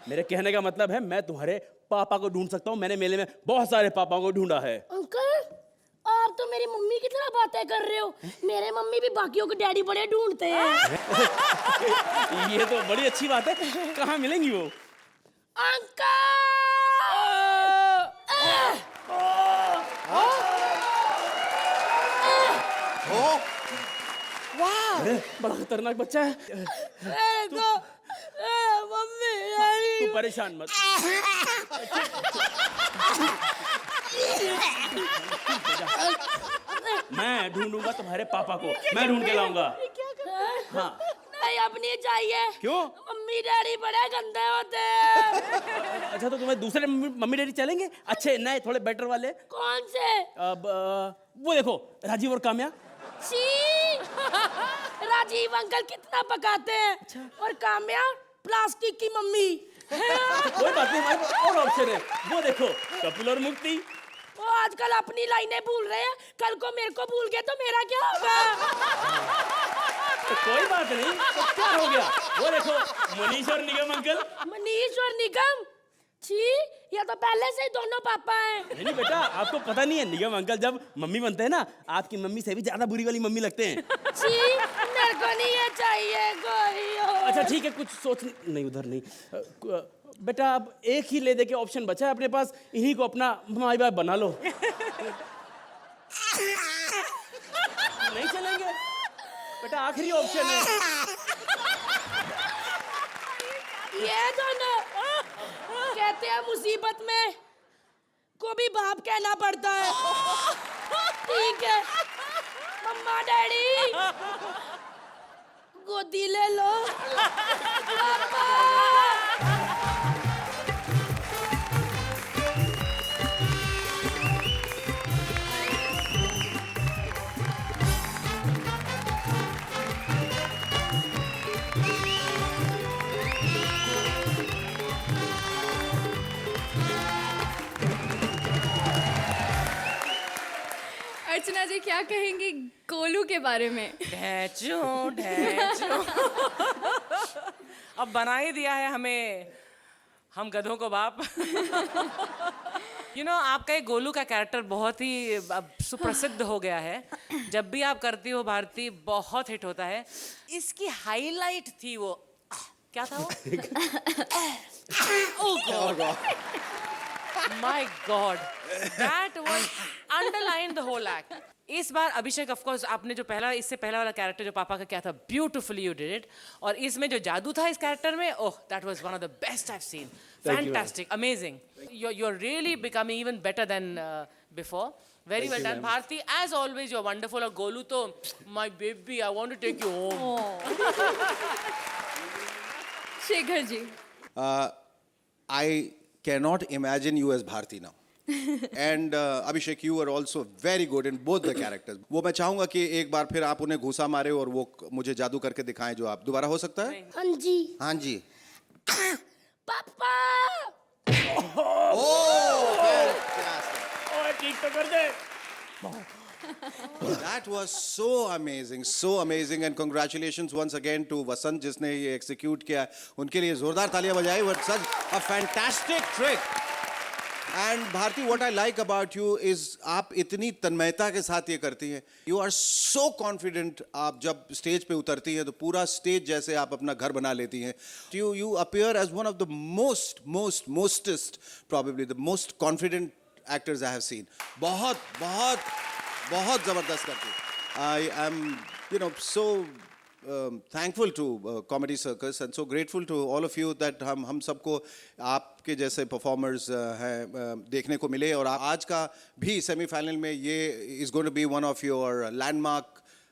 मेरे कहने का मतलब है मैं तुम्हारे पापा को ढूंढ सकता हूँ। मैंने मेले में बहुत सारे पापाओं को ढूंढा है। अंकल, आप तो मेरी मम्मी की तरह बातें कर रहे हो। मेरे मम्मी भी बाकियों के डैडी बड़े ढूंढते हैं। ये तो बड़ी अच्छी बात है। कहाँ मिलेंगी वो? अरे बड़ा खतरनाक बच्चा है। मम्मी डैडी तू परेशान मत। मैं ढूंढूंगा तुम्हारे पापा को। मैं ढूंढ के लाऊंगा। हाँ। नहीं, अब नहीं चाहिए। क्यों? मम्मी डैडी बड़े गंदे होते हैं। अच्छा तो तुम्हें दूसरे मम्मी डैडी चलेंगे? अच्छे नए थोड़े बेटर वाले। कौन से? अब वो देखो राजीव और काम्या। छी! राजीव अंकल कितना पकाते हैं। और काम्या प्लास्टिक की मम्मी। कोई बात नहीं, हमारे पास और ऑप्शन है। वो देखो कपिल और मुक्ति। वो आजकल अपनी लाइनें भूल रहे हैं, कल को मेरे को भूल गए तो मेरा क्या होगा? तो कोई बात नहीं, तो क्या हो गया? वो देखो मनीष और निगम अंकल। मनीष और निगम? छी, ये तो पहले से ही दोनों पापा हैं। नहीं बेटा, आपको पता नहीं है, निगम अंकल जब मम्मी बनते हैं ना, आपकी मम्मी से भी ज्यादा बुरी वाली मम्मी लगते हैं। छी, मेरे को नहीं ये चाहिए कोई और। अच्छा ठीक है, कुछ सोच नहीं, उधर नहीं। बेटा अब एक ही ले दे के ऑप्शन बचा है अपने पास, इन्हीं को अपना माई बाप बना लो। नहीं चलेंगे बेटा, आखिरी ऑप्शन है। ये दोनों कहते हैं मुसीबत में को भी बाप कहना पड़ता है। ठीक है मम्मा डैडी, गोदी ले लो। अर्चना जी क्या कहेंगी गोलू के बारे में? ढैचू ढैचू। अब बना ही दिया है हमें हम गधों को बाप। आपका ये गोलू का कैरेक्टर बहुत ही अब सुप्रसिद्ध हो गया है। जब भी आप करती हो भारती, बहुत हिट होता है। इसकी हाईलाइट थी वो, क्या था वो? My God, that was underlined the whole act. इस बार अभिषेक ऑफ कोर्स आपने जो इससे पहला वाला कैरेक्टर जो पापा का क्या था, ब्यूटीफुली यू डिड इट। और इसमें जो जादू था इस कैरेक्टर में, oh that was one of the best I have seen. Fantastic, amazing. You are really becoming even better than before. Very well done Bharti, as always you are wonderful. और गोलू तो my baby, I want to take you home. Shekhar ji, I cannot imagine you as Bharti now. And Abhishek, you were also very good in both the characters. वो मैं चाहूंगा कि एक बार फिर आप उन्हें घुसा मारे और वो मुझे जादू करके दिखाएं जो आप दोबारा हो सकता है? हाँ जी। हाँ जी। पापा। ठीक तो कर दे। That was so amazing, and congratulations once again to Vasant जिसने ये execute किया। उनके लिए जोरदार तालियां बजाई। It was such a fantastic trick. And Bharti, what I like about you is आप इतनी तन्मयता के साथ ये करती हैं। You are so confident। आप जब स्टेज पे उतरती हैं तो पूरा स्टेज जैसे आप अपना घर बना लेती हैं। You appear as one of the mostest, probably the most confident actors I have seen. बहुत जबरदस्त करती। I am so thankful to Comedy Circus and so grateful to all of you that हम सबको आपके जैसे performers हैं देखने को मिले। और आज का भी सेमीफाइनल में ये is going to be one of your landmark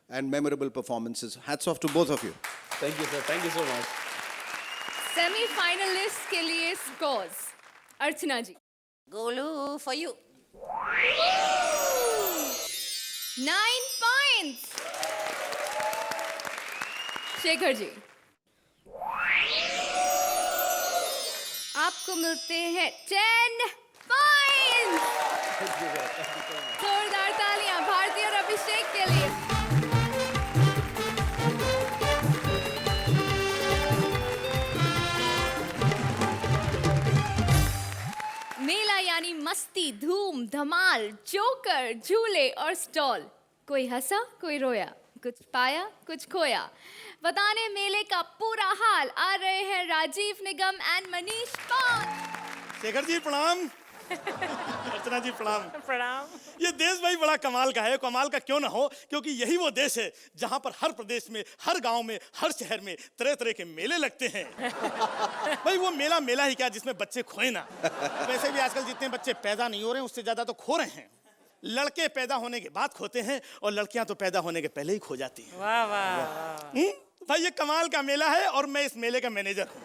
and memorable performances. Hats off to both of you. Thank you sir, thank you so much. Semifinalist के लिए scores. Archana ji. Golu for you. 9 points. Shekhar ji, आपको मिलते हैं 10 पॉइंट्स। जोरदार तालियां भारती और अभिषेक के लिए। मेला यानी मस्ती, धूम, धमाल, जोकर, झूले और स्टॉल। कोई हंसा, कोई रोया, कुछ पाया, कुछ खोया। बताने मेले का पूरा हाल आ रहे हैं राजीव निगम एंड मनीष पान। शेखर जी प्रणाम। अर्चना जी प्रणाम। प्रणाम। ये देश भाई बड़ा कमाल का है। कमाल का क्यों ना हो, क्योंकि यही वो देश है जहाँ पर हर प्रदेश में, हर गांव में, हर शहर में तरह तरह के मेले लगते हैं। भाई वो मेला मेला ही क्या जिसमें बच्चे खोए ना। वैसे भी आजकल जितने बच्चे पैदा नहीं हो रहे हैं उससे ज्यादा तो खो रहे हैं। लड़के पैदा होने के बाद खोते हैं और लड़कियां तो पैदा होने के पहले ही खो जाती हैं। वाह वाह। भाई ये कमाल का मेला है और मैं इस मेले का मैनेजर हूँ।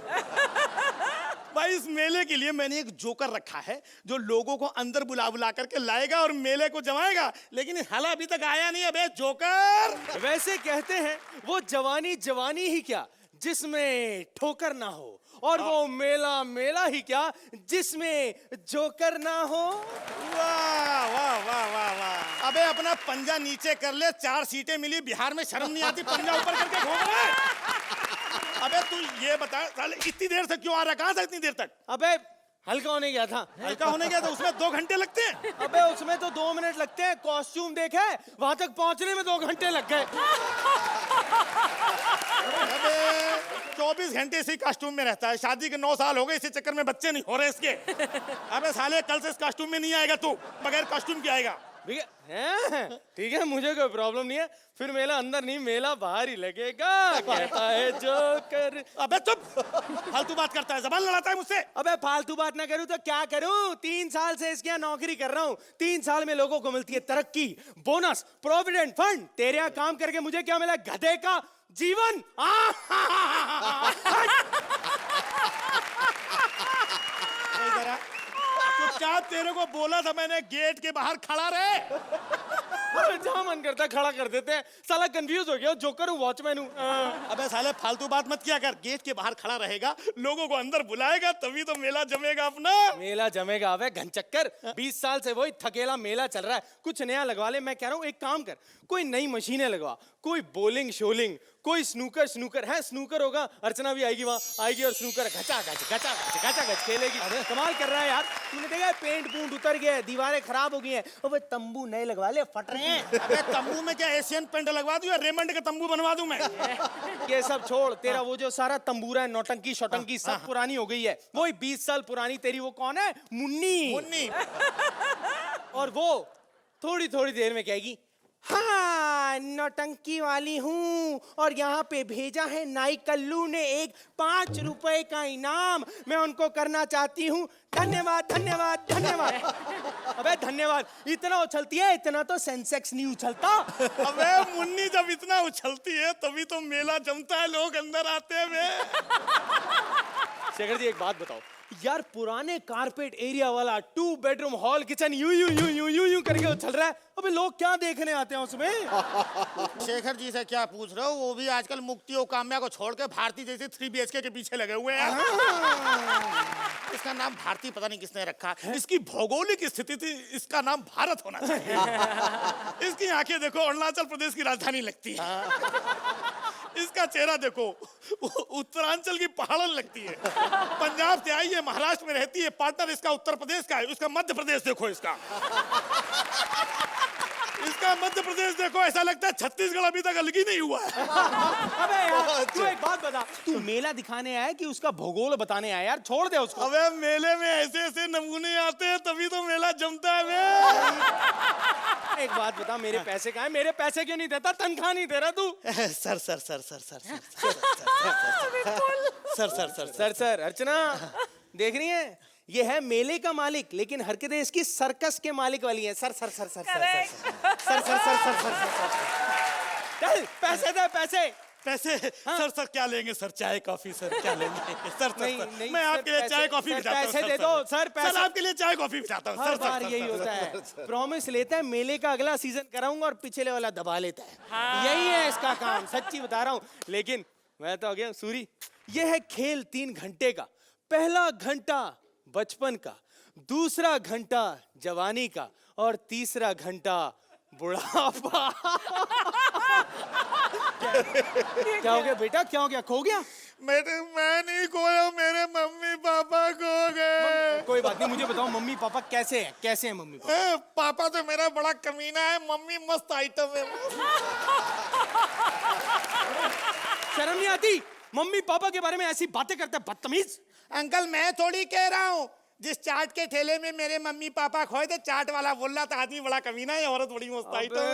भाई इस मेले के लिए मैंने एक जोकर रखा है जो लोगों को अंदर बुला बुला करके लाएगा और मेले को जमाएगा, लेकिन हाला अभी तक आया नहीं। अबे जोकर! वैसे कहते हैं वो जवानी जवानी ही क्या जिसमें ठोकर ना हो, और वो मेला मेला ही क्या जिसमें जोकर ना हो। वाह वाह वाह वाह वाह। अबे अपना पंजा नीचे कर ले, 4 सीटें मिली। बिहार में शर्म नहीं आती पंजा ऊपर करके घूम रहा है। अबे तू ये बता साले इतनी देर से क्यों आ रहा, कहाँ था इतनी देर तक? अबे हल्का होने गया था। हल्का होने गया था, उसमें 2 घंटे लगते हैं। अबे उसमें तो 2 मिनट लगते हैं। कॉस्ट्यूम देखे, वहां तक पहुंचने में 2 घंटे लग गए। अबे 24 घंटे इसी कॉस्ट्यूम में रहता है। शादी के 9 साल हो गए, इसी चक्कर में बच्चे नहीं हो रहे इसके। अबे साले कल से इस कॉस्ट्यूम में नहीं आएगा तू, बगैर कॉस्ट्यूम के आएगा। ठीक है, मुझे कोई प्रॉब्लम नहीं है। फिर मेला अंदर नहीं, मेला बाहर ही लगेगा, कहता है जोकर। अबे चुप, फालतू बात करता है, जबान लड़ाता है मुझसे। अबे फालतू बात ना करूं तो क्या करूं? 3 साल से इसके यहाँ नौकरी कर रहा हूँ। 3 साल में लोगों को मिलती है तरक्की, बोनस, प्रोविडेंट फंड। तेरे यहाँ काम करके मुझे क्या मिला? गधे का जीवन। चुपचाप, तेरे को बोला था मैंने गेट के बाहर खड़ा रहे। जहाँ मन करता है खड़ा कर देते हैं। साला कंफ्यूज हो गया, जोकर हूँ वॉचमैन हूँ। अबे साले फालतू बात मत किया कर। गेट के बाहर खड़ा रहेगा, लोगों को अंदर बुलाएगा, तभी तो मेला जमेगा अपना। मेला जमेगा? अबे घनचक्कर, 20 साल से वही थकेला मेला चल रहा है। कुछ नया लगवा ले। मैं कह रहा हूँ एक काम कर, कोई नई मशीनें लगवा, कोई बोलिंग शोलिंग, कोई स्नूकर है। स्नूकर होगा, अर्चना भी आएगी, वहाँ आएगी और स्नूकर घचा घच खेलेगी। कमाल कर रहा है यार। तूने देखा पेंट पूंट उतर गया है, दीवारें खराब हो गई हैं। अबे तंबू नए लगवा ले, फट रहे हैं। अबे तंबू में क्या एशियन पेंट लगवा दूं या रेमंड का तंबू बनवा दूं मैं? ये सब छोड़, तेरा वो जो सारा तंबूरा है, नौटंकी शौटंकी सब पुरानी हो गई है। वही 20 साल पुरानी तेरी वो कौन है? मुन्नी। और वो थोड़ी थोड़ी देर में कहेगी, हाँ नौटंकी वाली हूँ, और यहाँ पे भेजा है नाई कल्लू ने एक 5 रुपए का इनाम, मैं उनको करना चाहती हूँ धन्यवाद धन्यवाद धन्यवाद। अबे धन्यवाद इतना उछलती है, इतना तो सेंसेक्स नहीं उछलता। अबे मुन्नी जब इतना उछलती है तभी तो मेला जमता है, लोग अंदर आते हैं बे। शेखर जी एक बात बताओ यार, पुराने कारपेट एरिया वाला 2 बेडरूम हॉल किचन यूं करके उछल रहा है। अबे लोग क्या देखने आते हैं उसमें? शेखर जी से क्या पूछ रहे हो, वो भी आजकल मुक्ति और काम्या को छोड़ के भारती जैसे 3 BHK के पीछे लगे हुए हैं। इसका नाम भारती पता नहीं किसने रखा। इसकी भौगोलिक स्थिति थी, इसका नाम भारत होना चाहिए। इसकी आंखें देखो अरुणाचल प्रदेश की राजधानी लगती है। इसका चेहरा देखो उत्तरांचल की पहाड़न लगती है। पंजाब से आई है, महाराष्ट्र में रहती है, पार्टनर इसका उत्तर प्रदेश का है। उसका मध्य प्रदेश देखो, इसका मध्य प्रदेश देखो, ऐसा लगता है छत्तीसगढ़ अभी तक अलग ही नहीं हुआ है। अबे यार तू एक बात बता, तू मेला दिखाने आया कि उसका भूगोल बताने आया? यार छोड़ दे उसको। अबे मेले में ऐसे ऐसे नमूने आते हैं तभी तो मेला जमता है बे। एक बात बता, मेरे पैसे कहाँ हैं? मेरे पैसे क्यों नहीं देता? तनख्वाह नहीं दे रहा तू? सर अर्चना देख रही है, ये है मेले का मालिक, लेकिन हरकतें इसकी सर्कस के मालिक वाली हैं। सर चल पैसे दे पैसे। पैसे सर सर क्या लेंगे सर? चाय कॉफी सर क्या लेंगे? सर सर, नहीं, सर नहीं, मैं सर, आपके लिए पैसे- चाय कॉफी सर, भिजाता हूँ पैसे दे दो, सर, पैसे- सर आपके लिए चाय कॉफी भिजाता हूँ हर सर बार सर, यही सर, होता सर, है, प्रॉमिस लेता है, मेले का अगला सीजन कराऊंगा और पिछले वाला दबा लेता है। यही है इसका काम, सच्ची बता रहा हूँ। लेकिन मैं तो आ गया सूरी, ये है खेल 3 घंटे का। पहला घंटा बचपन का, दूसरा घंटा जवानी का और तीसरा घंटा बुढ़ापा। क्या हो गया बेटा, क्या हो गया, खो गया? मैं नहीं खोया, मेरे मम्मी पापा खो गए। कोई बात नहीं, मुझे बताओ मम्मी पापा कैसे हैं? कैसे हैं मम्मी पापा? पापा तो मेरा बड़ा कमीना है, मम्मी मस्त आइटम है। शर्म नहीं आती? मम्मी पापा के बारे में ऐसी बातें करते हैं, बदतमीज। अंकल मैं थोड़ी कह रहा हूँ, जिस चाट के ठेले में मेरे मम्मी पापा खोए थे, चाट वाला बोल रहा था आदमी बड़ा कमीना है, औरत बड़ी मस्त आइटम है।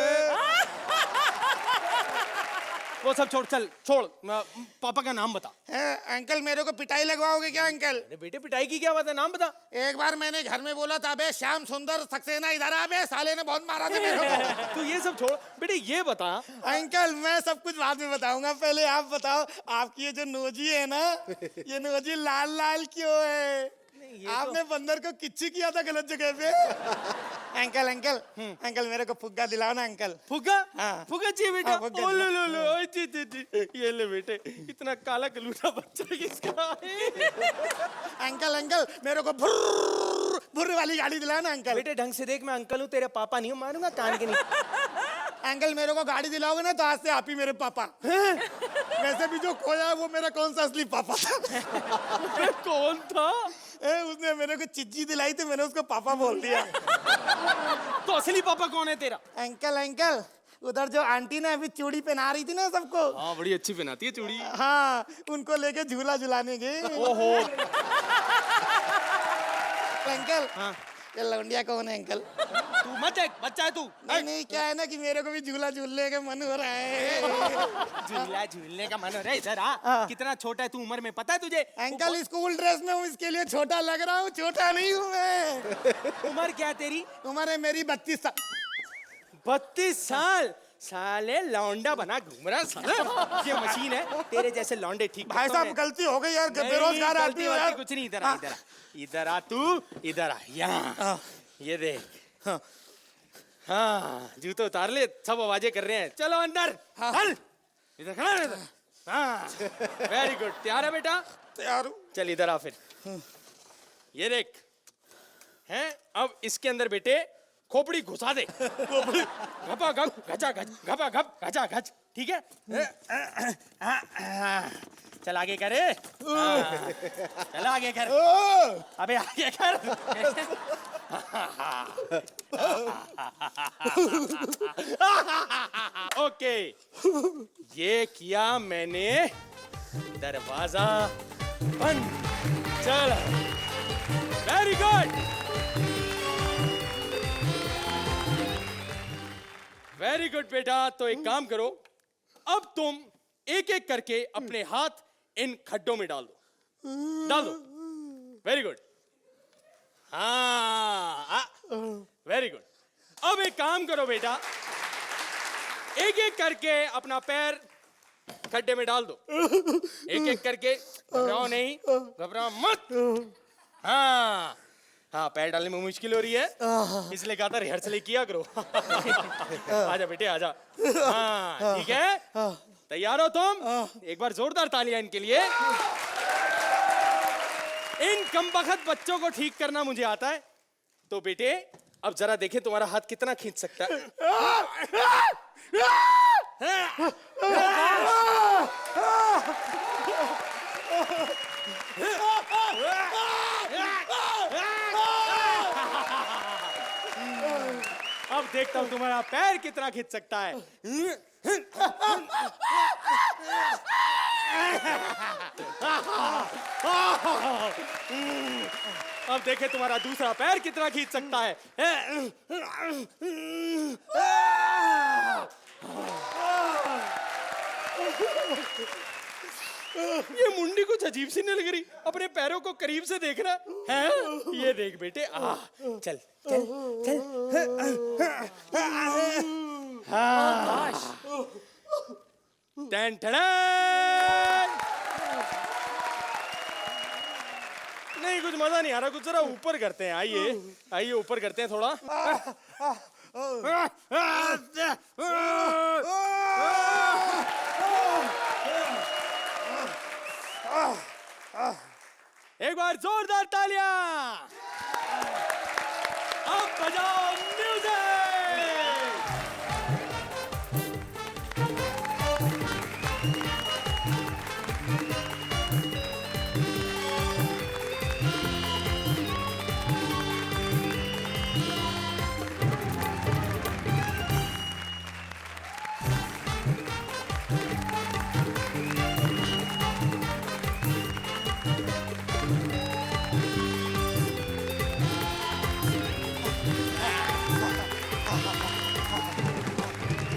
वो सब छोड़, चल छोड़, पापा का नाम बता। अंकल मेरे को पिटाई लगवाओगे क्या अंकल? अरे बेटे पिटाई की क्या बात है, नाम बता। एक बार मैंने घर में बोला था, बे श्याम सुंदर सक्सेना इधर आ बे, साले ने बहुत मारा था मेरे को। तू ये सब छोड़ बेटे, ये बता। अंकल मैं सब कुछ बाद में बताऊंगा, पहले आप बताओ, आपकी ये जो नोजी है ना, ये नोजी लाल लाल क्यों है? आपने बंदर को किच्ची किया था गलत जगह पे। अंकल अंकल अंकल मेरे को फुग्गा दिलाओ ना अंकल। फुग्गा? हाँ। फुग्गा चाहिए बेटा? हाँ, फुग्गा ओ लो लो लो, ओए जी जी जी, ये ले बेटे, इतना काला कलूटा बच्चा किसका है? अंकल अंकल मेरे को भुर्र भुर्र वाली गाड़ी दिलाओ ना अंकल। बेटे ढंग से देख, मैं अंकल हूँ, तेरे पापा नहीं हूँ, मारूंगा कान के नीचे। अंकल मेरे को गाड़ी दिलाओगे ना तो आज से आप ही मेरे पापा। वैसे भी जो खोया है वो मेरा कौन सा असली पापा था। कौन था? उसने मेरे को चिज्जी दिलाई थी, मैंने उसको पापा बोल दिया। तो असली पापा कौन है तेरा? अंकल अंकल उधर जो आंटी ने अभी चूड़ी पहना रही थी ना सबको, हाँ बड़ी अच्छी पहनाती है चूड़ी। हाँ उनको लेके झूला झुलाने गए। ओहो। अंकल ये लौंडिया कौन है अंकल? तू मत देख, बच्चा है तू। नहीं नहीं क्या है ना कि मेरे को भी झूला झूलने का मन हो रहा है। झूला झूलने का मन हो रहा है, इधर आ। कितना छोटा है तू उम्र में, पता है तुझे? अंकल स्कूल ड्रेस में हूँ, इसके लिए छोटा लग रहा हूँ, छोटा नहीं हूँ मैं। उम्र क्या है तेरी? उम्र है मेरी 32 साल। 32 साल? साले लौंडा बना घूम रहा साला। ये मशीन है, तेरे जैसे लौंडे ठीक। भाई साहब गलती हो गई यार, बेरोजगार आदमी हो यार। कुछ नहीं, इधर आ, इधर आ, इधर आ तू, इधर आ, यहाँ ये देख। हाँ जूते उतार ले, सब आवाजें कर रहे हैं, चलो अंदर। चल इधर खड़ा रह इधर। हाँ वेरी गुड, तैयार है बेटा? तैयार हूँ। चल इधर आ फिर। ये देख हैं, अब इसके अंदर बेटे खोपड़ी घुसा दे। खोपड़ी घपा घप घचा घच, घपा घप घचा घच, ठीक है? चल आगे कर। चल आगे कर, अबे आगे कर। ओके, ये किया मैंने, दरवाजा बंद। चल वेरी गुड, वेरी गुड बेटा। तो एक काम करो, अब तुम एक एक करके अपने हाथ इन खड्डों में डाल दो, डाल दो। वेरी गुड, हाँ वेरी गुड। अब एक काम करो बेटा, एक एक करके अपना पैर खड्डे में डाल दो, एक एक करके। घबराओ नहीं, घबराओ मत। हाँ हाँ, पैर डालने में मुश्किल हो रही है, इसलिए कहा था रिहर्सल किया करो। आजा बेटे आजा। हाँ ठीक है, तैयार हो तुम? एक बार जोरदार तालियां इनके लिए। इन कमबख्त बच्चों को ठीक करना मुझे आता है। तो बेटे अब जरा देखें तुम्हारा हाथ कितना खींच सकता है। अब देखता हूं तुम्हारा पैर कितना खींच सकता है। अब देखे तुम्हारा दूसरा पैर कितना खींच सकता है। ये मुंडी कुछ अजीब सी नहीं लग रही, अपने पैरों को करीब से देख रहा है। ये देख बेटे, चल चल चल। टन टन। नहीं कुछ मजा नहीं आ रहा, कुछ जरा ऊपर करते हैं। आइए आइए ऊपर करते हैं थोड़ा। एक बार जोरदार तालियां। अब बजाओ म्यूजिक।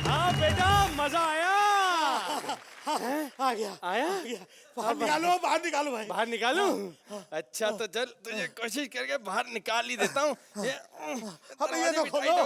हाँ बेटा मजा आया। आ गया आया? बाहर निकालो, बाहर निकालो भाई। बाहर निकालूं? अच्छा तो चल तुझे कोशिश करके बाहर निकाल ही देता हूँ। अब ये तो खोलो।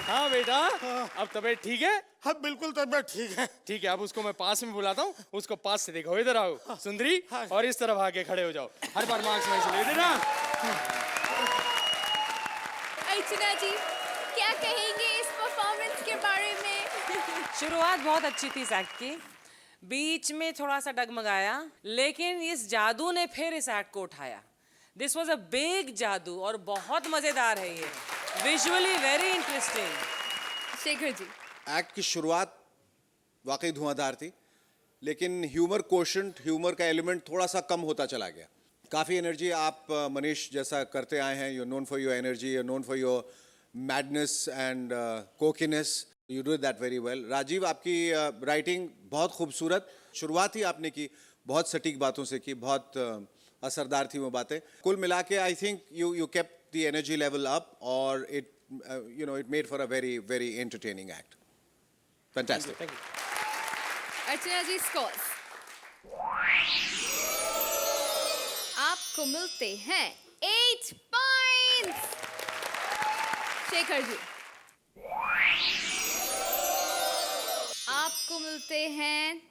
हाँ बेटा अब तबीयत ठीक है? हाँ बिल्कुल तबीयत ठीक है। ठीक है अब उसको मैं पास में बुलाता हूँ, उसको पास से देखो। इधर आओ सुंदरी, और इस तरफ आके खड़े हो जाओ। हर बार मार्क्स में से ले देना। अर्चना जी क्या कहेंगे इस परफॉर्मेंस के बारे में? शुरुआत बहुत अच्छी थी इस एक्ट की, बीच में थोड़ा सा डगमगाया, लेकिन इस जादू ने फिर इस एक्ट को उठाया। दिस वॉज अ बिग जादू और बहुत मजेदार है ये, visually very interesting. Shekhar ji act की शुरुआत वाकई धुआंधार थी, लेकिन ह्यूमर कोशेंट, ह्यूमर का एलिमेंट थोड़ा सा कम होता चला गया। काफ़ी एनर्जी आप मनीष जैसा करते आए हैं। You known for your energy, you known for your madness and cockiness, you do that very well. Rajeev आपकी राइटिंग बहुत खूबसूरत, शुरुआत ही आपने की बहुत सटीक बातों से की, बहुत असरदार थी वो बातें। कुल मिला के I think you kept the energy level up और it it made for a very very entertaining act. Fantastic. Archana ji scores आपको मिलते हैं 8 पॉइंट्स। शेखर जी आपको मिलते हैं